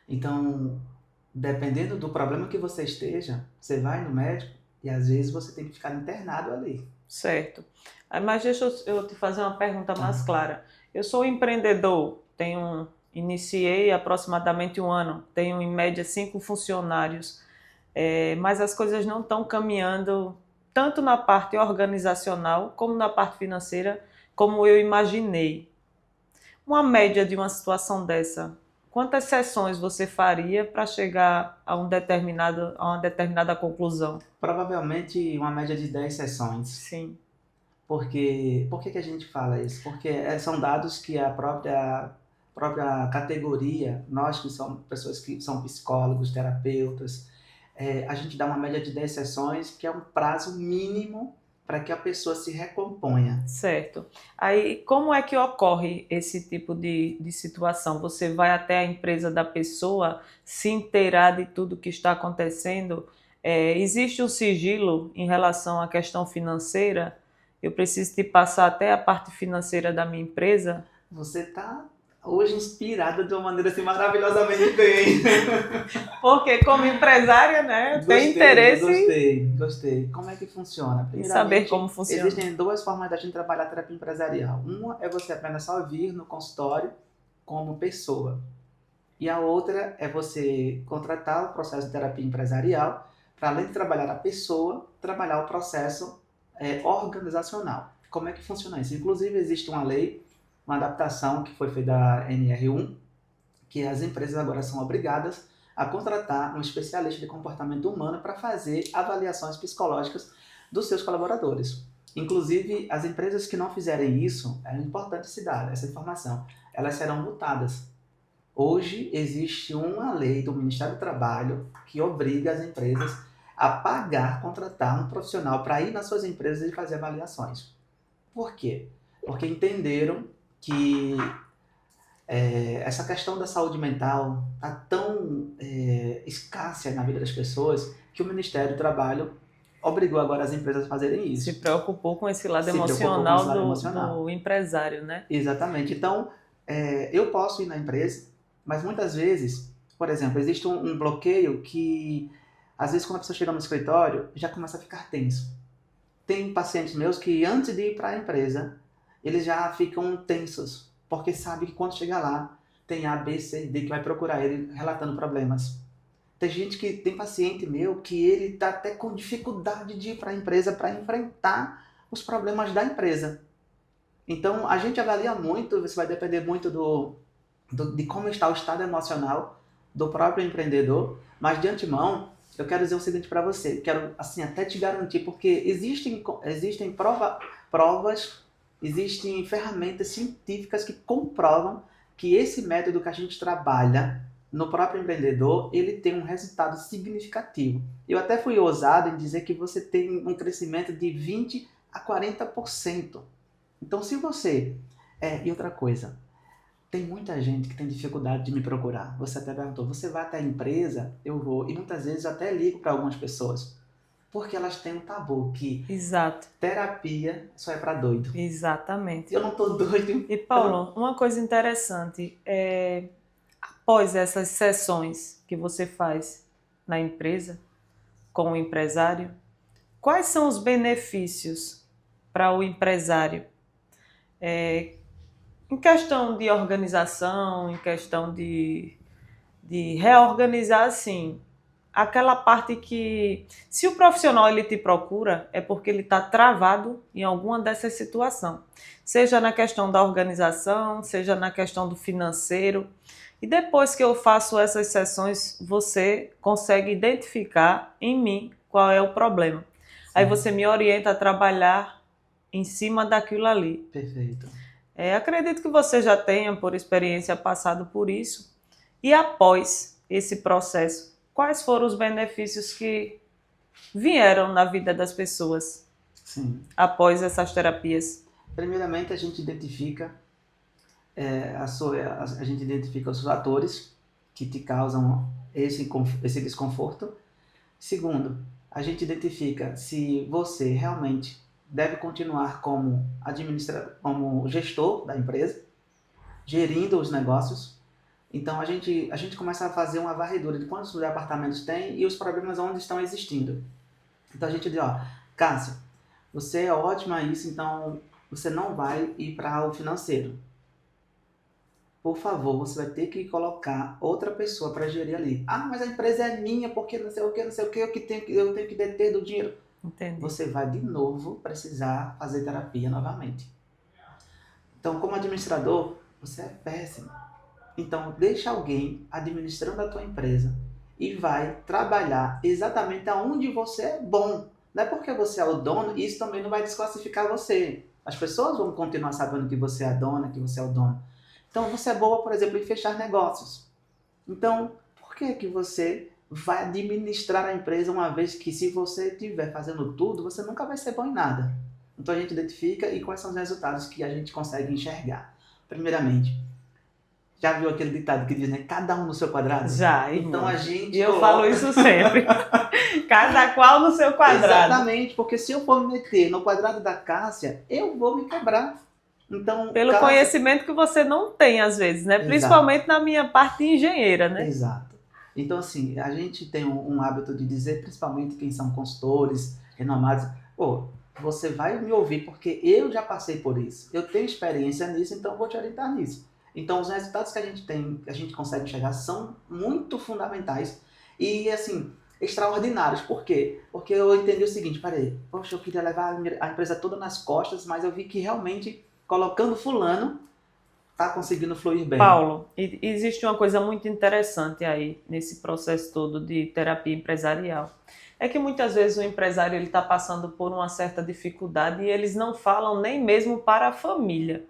Então, dependendo do problema que você esteja, você vai no médico e às vezes você tem que ficar internado ali. Certo. Mas deixa eu te fazer uma pergunta mais clara. Eu sou empreendedor, iniciei aproximadamente 1 ano, tenho em média 5 funcionários, mas as coisas não estão caminhando tanto na parte organizacional como na parte financeira como eu imaginei. Uma média de uma situação dessa, quantas sessões você faria para chegar a uma determinada conclusão? Provavelmente uma média de 10 sessões. Sim. Por que a gente fala isso? Porque são dados que a própria categoria, nós que somos pessoas que são psicólogos, terapeutas, a gente dá uma média de 10 sessões, que é um prazo mínimo para que a pessoa se recomponha. Certo. Aí, como é que ocorre esse tipo de situação? Você vai até a empresa da pessoa, se inteirar de tudo que está acontecendo? Existe um sigilo em relação à questão financeira? Eu preciso te passar até a parte financeira da minha empresa? Você está hoje inspirada de uma maneira assim maravilhosamente bem. Porque como empresária, né, tem interesse Gostei. Como é que funciona? em saber como funciona. Existem 2 formas da gente trabalhar a terapia empresarial. Uma é você apenas só vir no consultório como pessoa. E a outra é você contratar o processo de terapia empresarial para, além de trabalhar a pessoa, trabalhar o processo organizacional. Como é que funciona isso? Inclusive, existe uma lei, uma adaptação que foi feita da NR1, que as empresas agora são obrigadas a contratar um especialista de comportamento humano para fazer avaliações psicológicas dos seus colaboradores. Inclusive, as empresas que não fizerem isso, é importante se dar essa informação, elas serão multadas. Hoje existe uma lei do Ministério do Trabalho que obriga as empresas a pagar, contratar um profissional para ir nas suas empresas e fazer avaliações. Por quê? Porque entenderam que essa questão da saúde mental está tão escassa na vida das pessoas que o Ministério do Trabalho obrigou agora as empresas a fazerem isso. Se preocupou com esse lado emocional do empresário, né? Exatamente. Então, eu posso ir na empresa, mas muitas vezes, por exemplo, existe um bloqueio que, às vezes, quando a pessoa chega no escritório, já começa a ficar tenso. Tem pacientes meus que, antes de ir para a empresa, eles já ficam tensos, porque sabe que quando chegar lá, tem A, B, C, D que vai procurar ele relatando problemas. Tem paciente meu que ele está até com dificuldade de ir para a empresa para enfrentar os problemas da empresa. Então, a gente avalia muito, isso vai depender muito de como está o estado emocional do próprio empreendedor, mas de antemão, eu quero dizer o seguinte para você, quero assim até te garantir, porque existem provas, existem ferramentas científicas que comprovam que esse método que a gente trabalha no próprio empreendedor, ele tem um resultado significativo. Eu até fui ousado em dizer que você tem um crescimento de 20% a 40%. Então, se você... E outra coisa, tem muita gente que tem dificuldade de me procurar. Você até perguntou, você vai até a empresa? Eu vou. E muitas vezes eu até ligo para algumas pessoas. Porque elas têm um tabu que Exato. Terapia só é para doido. Exatamente. Eu não tô doido. E Paulo, uma coisa interessante, após essas sessões que você faz na empresa, com o empresário, quais são os benefícios para o empresário? Em questão de organização, em questão de reorganizar, assim, aquela parte que, se o profissional ele te procura, é porque ele está travado em alguma dessas situações. Seja na questão da organização, seja na questão do financeiro. E depois que eu faço essas sessões, você consegue identificar em mim qual é o problema. Sim. Aí você me orienta a trabalhar em cima daquilo ali. Perfeito. Acredito que você já tenha, por experiência, passado por isso. E após esse processo, quais foram os benefícios que vieram na vida das pessoas Sim. após essas terapias? Primeiramente, a gente identifica a gente identifica os fatores que te causam esse desconforto. Segundo, a gente identifica se você realmente deve continuar como gestor da empresa, gerindo os negócios. Então, a gente começa a fazer uma varredura de quantos departamentos tem e os problemas onde estão existindo. Então, a gente diz, ó, Cássio, você é ótima nisso, então você não vai ir para o financeiro. Por favor, você vai ter que colocar outra pessoa para gerir ali. Ah, mas a empresa é minha, porque não sei o que, eu tenho que deter do dinheiro. Entendi. Você vai de novo precisar fazer terapia novamente. Então, como administrador, você é péssimo. Então, deixa alguém administrando a tua empresa e vai trabalhar exatamente aonde você é bom. Não é porque você é o dono, isso também não vai desclassificar você. As pessoas vão continuar sabendo que você é a dona, que você é o dono. Então, você é boa, por exemplo, em fechar negócios. Então, por que você vai administrar a empresa uma vez que se você estiver fazendo tudo, você nunca vai ser bom em nada? Então, a gente identifica e quais são os resultados que a gente consegue enxergar. Primeiramente, já viu aquele ditado que diz, né? Cada um no seu quadrado? Já, Então, irmão. a gente E eu falo isso sempre. Cada qual no seu quadrado. Exatamente, porque se eu for me meter no quadrado da Cássia, eu vou me quebrar. Então, Pelo Cássia... conhecimento que você não tem, às vezes, né? Exato. Principalmente na minha parte de engenheira, né? Exato. Então, assim, a gente tem um hábito de dizer, principalmente quem são consultores renomados, pô, você vai me ouvir porque eu já passei por isso. Eu tenho experiência nisso, então eu vou te orientar nisso. Então, os resultados que a gente tem, que a gente consegue chegar, são muito fundamentais e, assim, extraordinários. Por quê? Porque eu entendi o seguinte, peraí, poxa, eu queria levar a empresa toda nas costas, mas eu vi que realmente, colocando fulano, tá conseguindo fluir bem. Paulo, existe uma coisa muito interessante aí nesse processo todo de terapia empresarial. É que muitas vezes o empresário está passando por uma certa dificuldade e eles não falam nem mesmo para a família.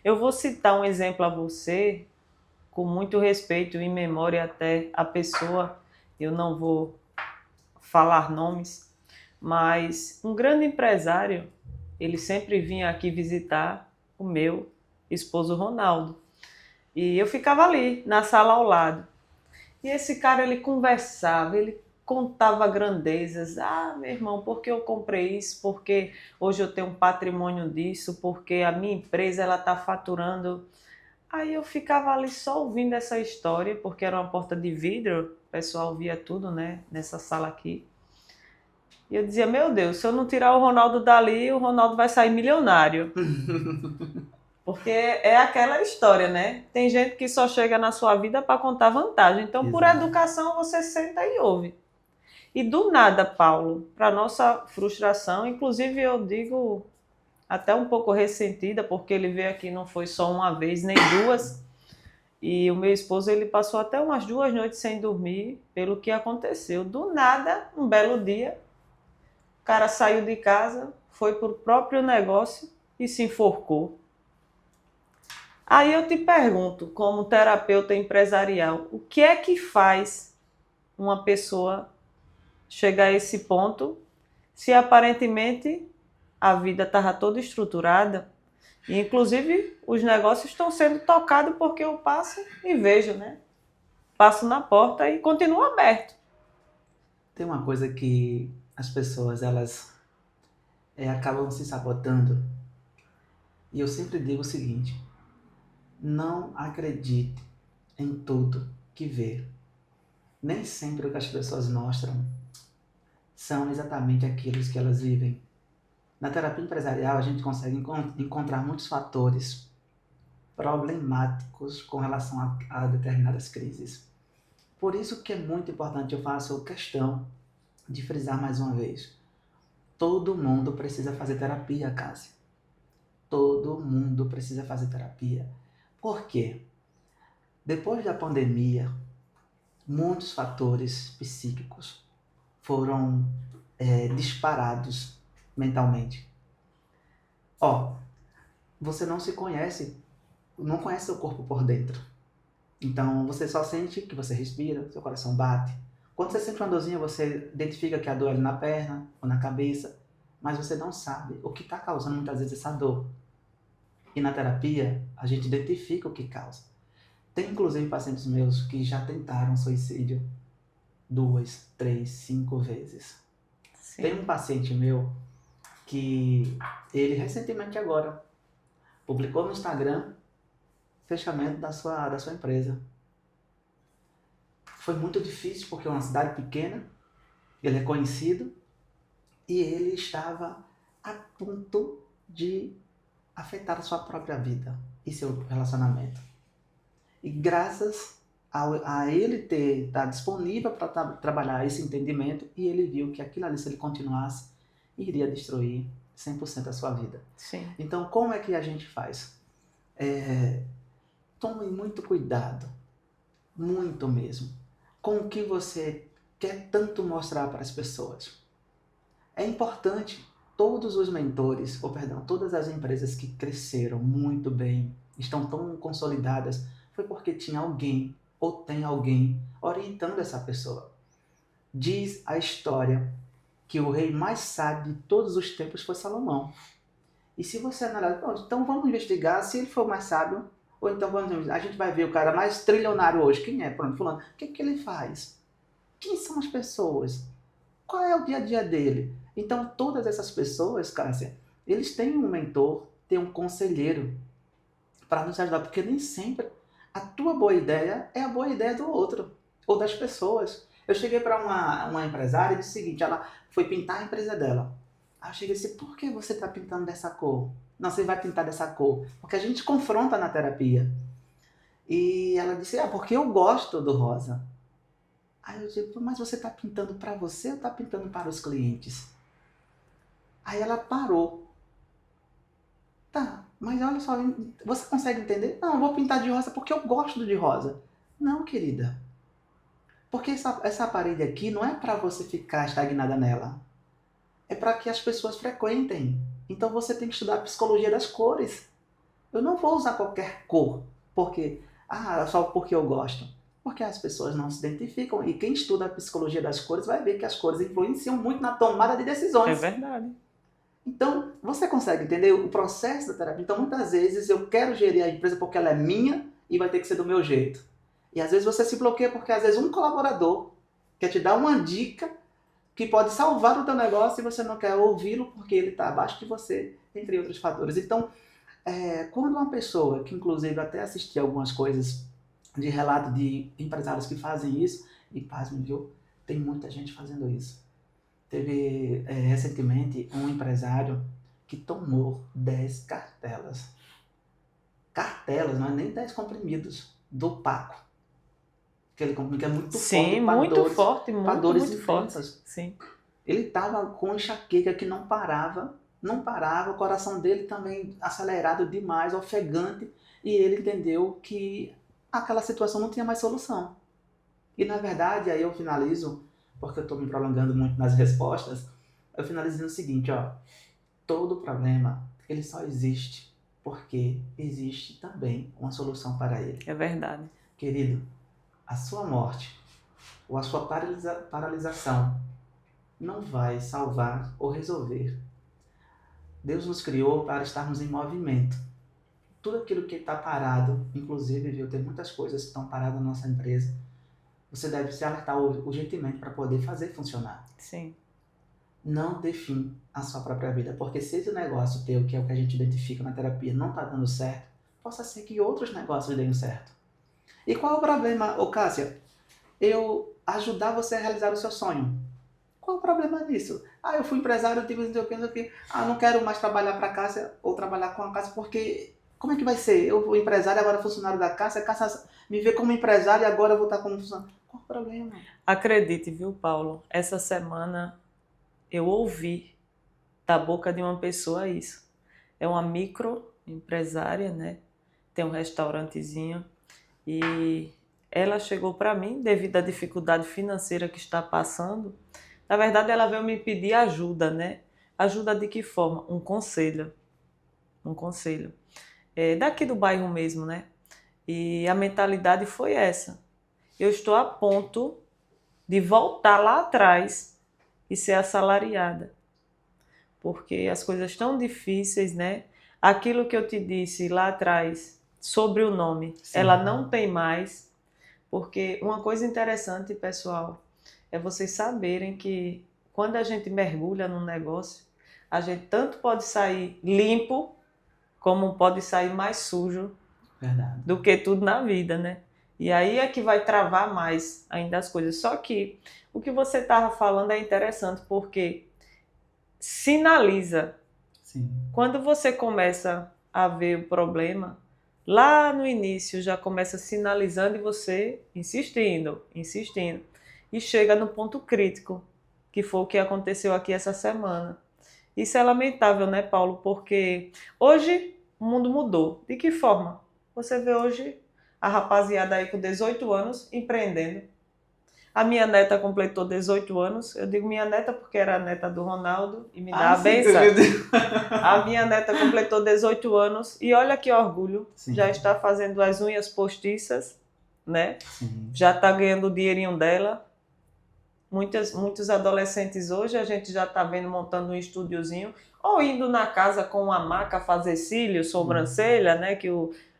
Eu vou citar um exemplo a você, com muito respeito, em memória até a pessoa, eu não vou falar nomes, mas um grande empresário, ele sempre vinha aqui visitar o meu esposo Ronaldo. E eu ficava ali, na sala ao lado. E esse cara, ele conversava, ele contava grandezas. Ah, meu irmão, por que eu comprei isso? Porque hoje eu tenho um patrimônio disso, porque a minha empresa ela está faturando. Aí eu ficava ali só ouvindo essa história, porque era uma porta de vidro, o pessoal via tudo, né, nessa sala aqui. E eu dizia, meu Deus, se eu não tirar o Ronaldo dali, o Ronaldo vai sair milionário. Porque é aquela história, né? Tem gente que só chega na sua vida para contar vantagem. Então, por educação, você senta e ouve. E do nada, Paulo, para nossa frustração, inclusive eu digo até um pouco ressentida, porque ele veio aqui não foi só uma vez, nem duas. E o meu esposo, ele passou até umas 2 noites sem dormir pelo que aconteceu. Do nada, um belo dia, o cara saiu de casa, foi para o próprio negócio e se enforcou. Aí eu te pergunto, como terapeuta empresarial, o que é que faz uma pessoa chegar a esse ponto se aparentemente a vida estava toda estruturada e inclusive os negócios estão sendo tocados porque eu passo e vejo, né? Passo na porta e continua aberto. Tem uma coisa que as pessoas, elas acabam se sabotando. E eu sempre digo o seguinte, não acredite em tudo que vê. Nem sempre o que as pessoas mostram são exatamente aquilo que elas vivem. Na terapia empresarial, a gente consegue encontrar muitos fatores problemáticos com relação a determinadas crises. Por isso que é muito importante, eu faço questão de frisar mais uma vez. Todo mundo precisa fazer terapia, Cássia. Todo mundo precisa fazer terapia. Por quê? Depois da pandemia, muitos fatores psíquicos foram disparados mentalmente. Você não se conhece, não conhece seu corpo por dentro. Então, você só sente que você respira, seu coração bate, Quando você sente uma dorzinha, você identifica que a dor é na perna ou na cabeça, mas você não sabe o que está causando muitas vezes essa dor. E na terapia, a gente identifica o que causa. Tem inclusive pacientes meus que já tentaram suicídio 2, 3, 5 vezes. Tem Sim. um paciente meu que ele recentemente agora publicou no Instagram fechamento da sua empresa. Foi muito difícil porque é uma cidade pequena, ele é conhecido e ele estava a ponto de afetar a sua própria vida e seu relacionamento. E graças a ele estar disponível para trabalhar esse entendimento, e ele viu que aquilo ali, se ele continuasse, iria destruir 100% a sua vida. Sim. Então, como é que a gente faz? Tome muito cuidado, muito mesmo, com o que você quer tanto mostrar para as pessoas. É importante, todos os mentores, todas as empresas que cresceram muito bem, estão tão consolidadas, foi porque tinha alguém, ou tem alguém, orientando essa pessoa. Diz a história que o rei mais sábio de todos os tempos foi Salomão. E se você analisar, então vamos investigar se ele for mais sábio, ou então a gente vai ver o cara mais trilionário hoje. Quem é? Pronto, fulano. O que ele faz? Quem são as pessoas? Qual é o dia a dia dele? Então, todas essas pessoas, Cássia, eles têm um mentor, têm um conselheiro para nos ajudar, porque nem sempre a tua boa ideia é a boa ideia do outro, ou das pessoas. Eu cheguei para uma empresária e disse o seguinte, ela foi pintar a empresa dela. Aí eu cheguei e disse, por que você está pintando dessa cor? Não, você vai pintar dessa cor. Porque a gente confronta na terapia. E ela disse, porque eu gosto do rosa. Aí eu digo, mas você está pintando para você ou está pintando para os clientes? Aí ela parou. Tá, mas olha só, você consegue entender? Não, eu vou pintar de rosa porque eu gosto de rosa. Não, querida. Porque essa parede aqui não é para você ficar estagnada nela. É para que as pessoas frequentem. Então você tem que estudar a psicologia das cores. Eu não vou usar qualquer cor, porque só porque eu gosto. Porque as pessoas não se identificam. E quem estuda a psicologia das cores vai ver que as cores influenciam muito na tomada de decisões. É verdade. Então, você consegue entender o processo da terapia? Então, muitas vezes eu quero gerir a empresa porque ela é minha e vai ter que ser do meu jeito. E às vezes você se bloqueia porque às vezes um colaborador quer te dar uma dica que pode salvar o teu negócio e você não quer ouvi-lo porque ele está abaixo de você, entre outros fatores. Então, quando uma pessoa, que inclusive até assisti algumas coisas de relato de empresários que fazem isso, e pasme, viu? Tem muita gente fazendo isso. Teve recentemente um empresário que tomou 10 cartelas. Cartelas, não é nem 10 comprimidos, do Paco. Aquele comprimido que é muito Sim, forte muito forte, para dores muito intensas. forte. Sim. Ele estava com enxaqueca que não parava, o coração dele também acelerado demais, ofegante, e ele entendeu que aquela situação não tinha mais solução. E na verdade, aí eu finalizo, porque eu estou me prolongando muito nas respostas, eu finalizo dizendo o seguinte, todo problema, ele só existe porque existe também uma solução para ele. É verdade. Querido, a sua morte ou a sua paralisação não vai salvar ou resolver. Deus nos criou para estarmos em movimento. Tudo aquilo que está parado, inclusive, viu, tem muitas coisas que estão paradas na nossa empresa, você deve se alertar urgentemente para poder fazer funcionar. Sim. Não dê fim à sua própria vida, porque se esse negócio teu, que é o que a gente identifica na terapia, não está dando certo, possa ser que outros negócios deem certo. E qual é o problema, Cássia? Eu ajudar você a realizar o seu sonho. Qual é o problema nisso? Eu fui empresário, eu tive não sei o que, não quero mais trabalhar para a Cássia ou trabalhar com a Cássia, porque como é que vai ser? Eu fui empresário, agora funcionário da Cássia, a Cássia me vê como empresário e agora eu vou estar como funcionário. Qual o problema? Acredite, viu, Paulo? Essa semana eu ouvi da boca de uma pessoa isso. É uma microempresária, né? Tem um restaurantezinho e ela chegou para mim devido à dificuldade financeira que está passando. Na verdade, ela veio me pedir ajuda, né? Ajuda de que forma? Um conselho. Um conselho. Daqui do bairro mesmo, né? E a mentalidade foi essa. Eu estou a ponto de voltar lá atrás e ser assalariada. Porque as coisas estão difíceis, né? Aquilo que eu te disse lá atrás sobre o nome, Sim. ela não tem mais. Porque uma coisa interessante, pessoal, é vocês saberem que quando a gente mergulha num negócio, a gente tanto pode sair limpo, como pode sair mais sujo. Verdade. Do que tudo na vida, né? E aí é que vai travar mais ainda as coisas. Só que o que você estava falando é interessante, porque sinaliza. Sim. Quando você começa a ver o problema, lá no início já começa sinalizando e você insistindo, insistindo. E chega no ponto crítico, que foi o que aconteceu aqui essa semana. Isso é lamentável, né, Paulo? Porque hoje o mundo mudou. De que forma? Você vê hoje a rapaziada aí com 18 anos empreendendo. A minha neta completou 18 anos. Eu digo minha neta porque era a neta do Ronaldo e me dá a benção. A minha neta completou 18 anos e olha que orgulho. Sim. Já está fazendo as unhas postiças, né? Sim. Já está ganhando o dinheirinho dela. Muitos adolescentes hoje a gente já está vendo montando um estúdiozinho ou indo na casa com uma maca fazer cílios, sobrancelha, né? Que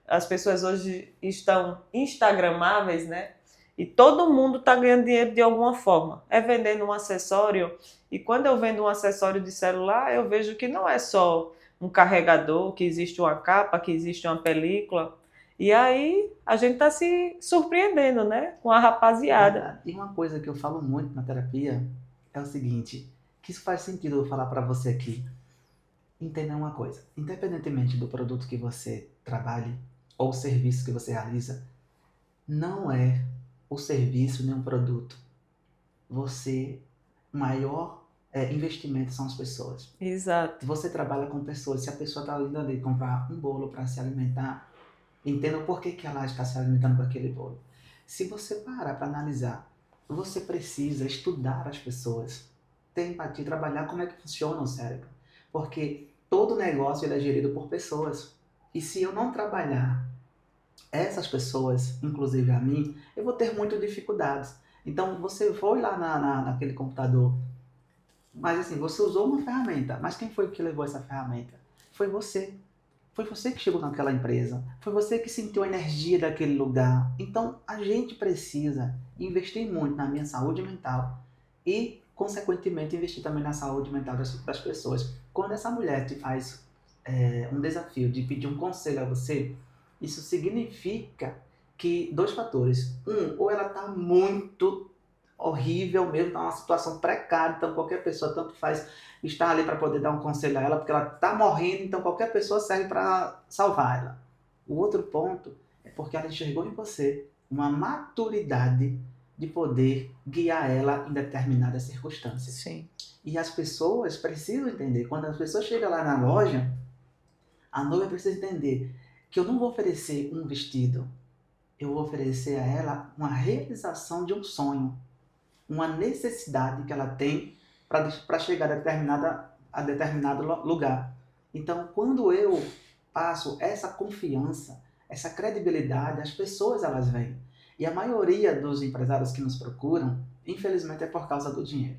as pessoas hoje estão instagramáveis, né? E todo mundo está ganhando dinheiro de alguma forma. É vendendo um acessório. E quando eu vendo um acessório de celular, eu vejo que não é só um carregador, que existe uma capa, que existe uma película. E aí a gente está se surpreendendo, né? Com a rapaziada. E uma coisa que eu falo muito na terapia é o seguinte, que isso faz sentido eu falar para você aqui. Entenda uma coisa, independentemente do produto que você trabalhe ou serviço que você realiza, não é o serviço nem o produto. O maior investimento são as pessoas. Exato. Você trabalha com pessoas, se a pessoa está indo ali comprar um bolo para se alimentar, entenda o porquê que ela está se alimentando com aquele bolo. Se você parar para analisar, você precisa estudar as pessoas, ter empatia, trabalhar como é que funciona o cérebro. Porque todo negócio ele é gerido por pessoas. E se eu não trabalhar essas pessoas, inclusive a mim, eu vou ter muitas dificuldades. Então você foi lá naquele computador, mas assim, você usou uma ferramenta, mas quem foi que levou essa ferramenta? Foi você. Foi você que chegou naquela empresa. Foi você que sentiu a energia daquele lugar. Então, a gente precisa investir muito na minha saúde mental e, consequentemente, investir também na saúde mental das pessoas. Quando essa mulher te faz um desafio de pedir um conselho a você, isso significa que dois fatores. Ou ela está muito horrível mesmo, está numa situação precária, então qualquer pessoa tanto faz estar ali para poder dar um conselho a ela, porque ela está morrendo, então qualquer pessoa serve para salvar ela. O outro ponto é porque ela enxergou em você uma maturidade de poder guiar ela em determinadas circunstâncias. Sim. E as pessoas precisam entender, quando as pessoas chegam lá na loja, a noiva precisa entender que eu não vou oferecer um vestido, eu vou oferecer a ela uma realização de um sonho, uma necessidade que ela tem para chegar a determinado lugar. Então, quando eu passo essa confiança, essa credibilidade, as pessoas elas vêm. E a maioria dos empresários que nos procuram, infelizmente, é por causa do dinheiro.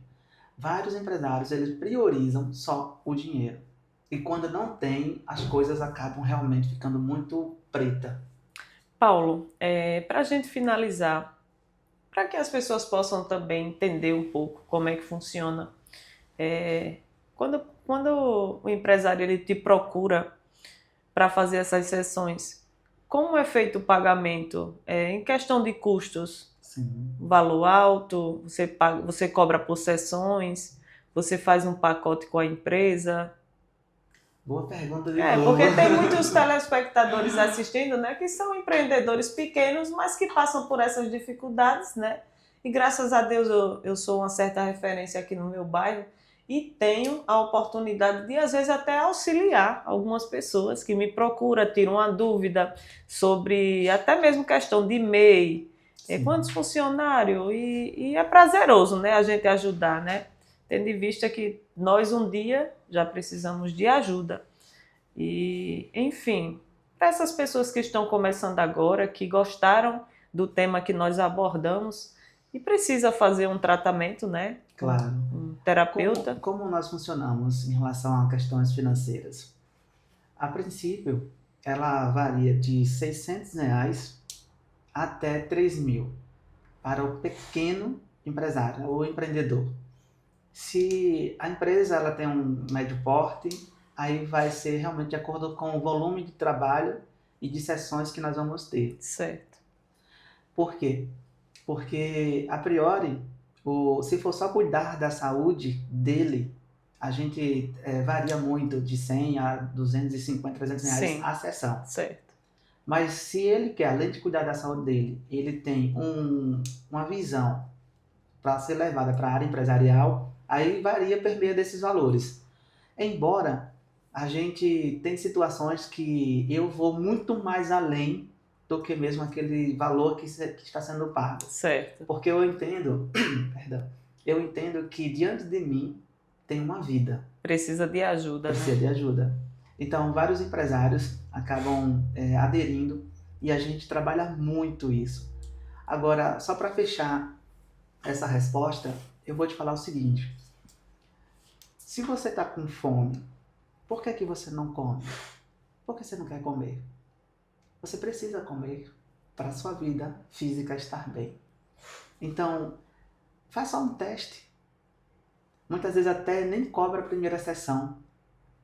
Vários empresários, eles priorizam só o dinheiro. E quando não tem, as coisas acabam realmente ficando muito preta. Paulo, para a gente finalizar, para que as pessoas possam também entender um pouco como é que funciona, quando o empresário ele te procura para fazer essas sessões, como é feito o pagamento? Em questão de custos, Sim. valor alto, você cobra por sessões, você faz um pacote com a empresa? Boa pergunta de novo. Porque tem muitos telespectadores assistindo, né, que são empreendedores pequenos, mas que passam por essas dificuldades, né? E graças a Deus eu sou uma certa referência aqui no meu bairro e tenho a oportunidade de, às vezes, até auxiliar algumas pessoas que me procuram, tiram uma dúvida sobre até mesmo questão de MEI, quantos funcionários, e é prazeroso, né, a gente ajudar, né? Tendo em vista que nós um dia já precisamos de ajuda. E, enfim, para essas pessoas que estão começando agora, que gostaram do tema que nós abordamos, e precisa fazer um tratamento, né? Claro. Um terapeuta. Como nós funcionamos em relação a questões financeiras? A princípio, ela varia de R$ 600 até 3.000 para o pequeno empresário ou empreendedor. Se a empresa ela tem um médio porte, aí vai ser realmente de acordo com o volume de trabalho e de sessões que nós vamos ter. Certo. Por quê? Porque, a priori, se for só cuidar da saúde dele, a gente varia muito de 100 a 250, R$ 300 Sim. a sessão. Certo. Mas se ele quer, além de cuidar da saúde dele, ele tem uma visão para ser levada para a área empresarial, aí varia per meio desses valores. Embora a gente tem situações que eu vou muito mais além do que mesmo aquele valor que está sendo pago. Certo. Porque eu entendo, perdão, eu entendo que diante de mim tem uma vida. Precisa de ajuda, Precisa né? de ajuda. Então, vários empresários acabam aderindo e a gente trabalha muito isso. Agora, só para fechar essa resposta, eu vou te falar o seguinte. Se você está com fome, por que você não come? Por que você não quer comer? Você precisa comer para a sua vida física estar bem. Então, faz só um teste. Muitas vezes até nem cobra a primeira sessão.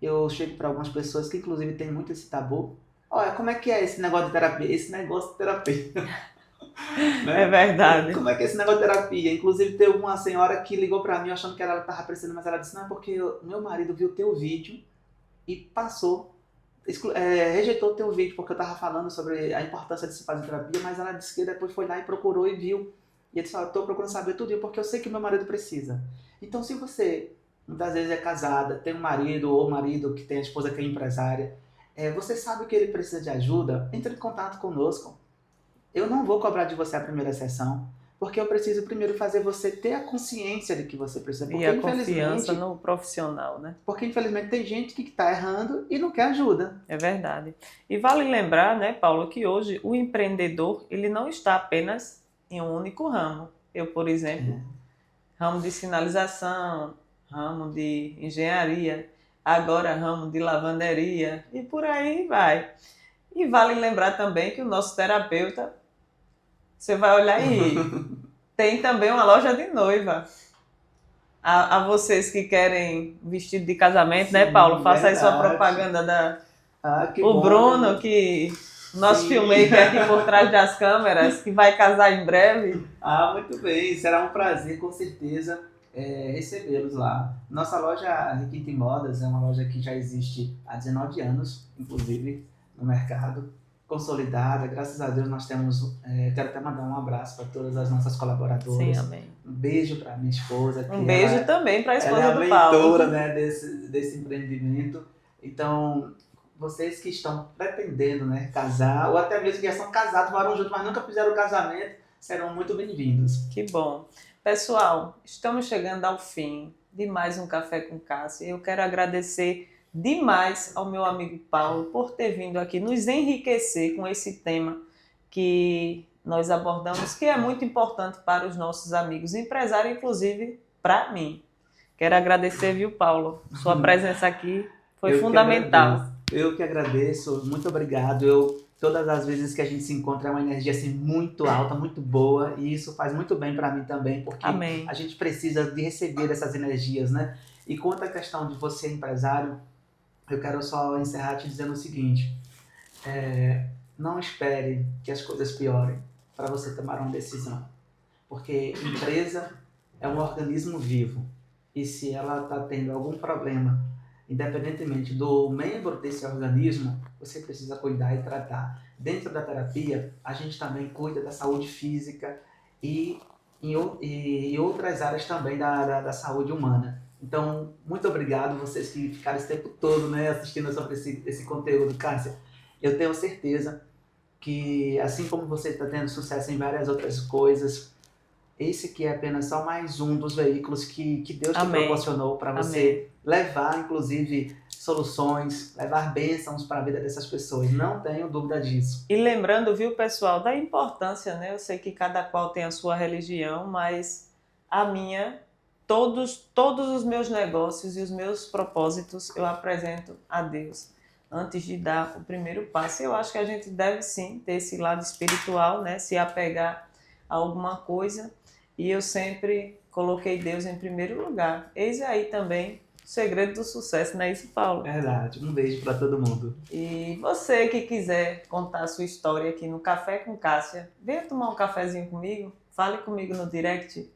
Eu chego para algumas pessoas que inclusive tem muito esse tabu. Olha, como é que é esse negócio de terapia? Esse negócio de terapia. Né? É verdade. Como é que é esse negócio de terapia? Inclusive teve uma senhora que ligou para mim achando que ela estava precisando, mas ela disse, não, porque meu marido viu teu vídeo e passou, rejeitou o teu vídeo porque eu estava falando sobre a importância de se fazer terapia, mas ela disse que depois foi lá e procurou e viu. E ele disse, eu estou procurando saber tudo porque eu sei que meu marido precisa. Então, se você muitas vezes é casada, tem um marido ou marido que tem a esposa que é empresária, você sabe que ele precisa de ajuda, entre em contato conosco. Eu não vou cobrar de você a primeira sessão, porque eu preciso primeiro fazer você ter a consciência de que você precisa. Porque, e a confiança no profissional, né? Porque, infelizmente, tem gente que está errando e não quer ajuda. É verdade. E vale lembrar, né, Paulo, que hoje o empreendedor, ele não está apenas em um único ramo. Eu, por exemplo, ramo de sinalização, ramo de engenharia, agora ramo de lavanderia, e por aí vai. E vale lembrar também que o nosso terapeuta, você vai olhar aí, tem também uma loja de noiva. A vocês que querem vestido de casamento, sim, né, Paulo? Faça aí sua propaganda o bom, Bruno, né? Que nosso filmmaker aqui por trás das câmeras, que vai casar em breve. Muito bem, será um prazer, com certeza, recebê-los lá. Nossa loja Requinte Modas é uma loja que já existe há 19 anos, inclusive, no mercado, consolidada. Graças a Deus nós temos, quero até mandar um abraço para todas as nossas colaboradoras. Sim, amém. Um beijo para minha esposa. Um beijo também para a esposa do Paulo. Ela é a mentora, né, desse empreendimento. Então, vocês que estão pretendendo, né, casar, ou até mesmo que já são casados, moram juntos, mas nunca fizeram o casamento, serão muito bem-vindos. Que bom. Pessoal, estamos chegando ao fim de mais um Café com Cássia. Eu quero agradecer demais ao meu amigo Paulo por ter vindo aqui nos enriquecer com esse tema que nós abordamos, que é muito importante para os nossos amigos empresários, inclusive para mim. Quero agradecer, viu, Paulo? Sua presença aqui foi fundamental. Eu que agradeço, muito obrigado. Todas as vezes que a gente se encontra é uma energia assim, muito alta, muito boa, e isso faz muito bem para mim também, porque amém. A gente precisa de receber essas energias, né? E quanto à questão de você empresário, eu quero só encerrar te dizendo o seguinte, não espere que as coisas piorem para você tomar uma decisão, porque empresa é um organismo vivo, e se ela está tendo algum problema, independentemente do membro desse organismo, você precisa cuidar e tratar. Dentro da terapia, a gente também cuida da saúde física e em outras áreas também da saúde humana. Então, muito obrigado vocês que ficaram esse tempo todo, né, assistindo sobre esse conteúdo, Cássia. Eu tenho certeza que, assim como você está tendo sucesso em várias outras coisas, esse aqui é apenas só mais um dos veículos que Deus te Amém. proporcionou para você levar, inclusive, soluções, levar bênçãos para a vida dessas pessoas. Não tenho dúvida disso. E lembrando, viu, pessoal, da importância, né? Eu sei que cada qual tem a sua religião, mas a minha, todos os meus negócios e os meus propósitos eu apresento a Deus antes de dar o primeiro passo. Eu acho que a gente deve sim ter esse lado espiritual, né? Se apegar a alguma coisa. E eu sempre coloquei Deus em primeiro lugar. Eis aí também o segredo do sucesso, não é isso, Paulo? Verdade. Um beijo para todo mundo. E você que quiser contar a sua história aqui no Café com Cássia, venha tomar um cafezinho comigo, fale comigo no direct.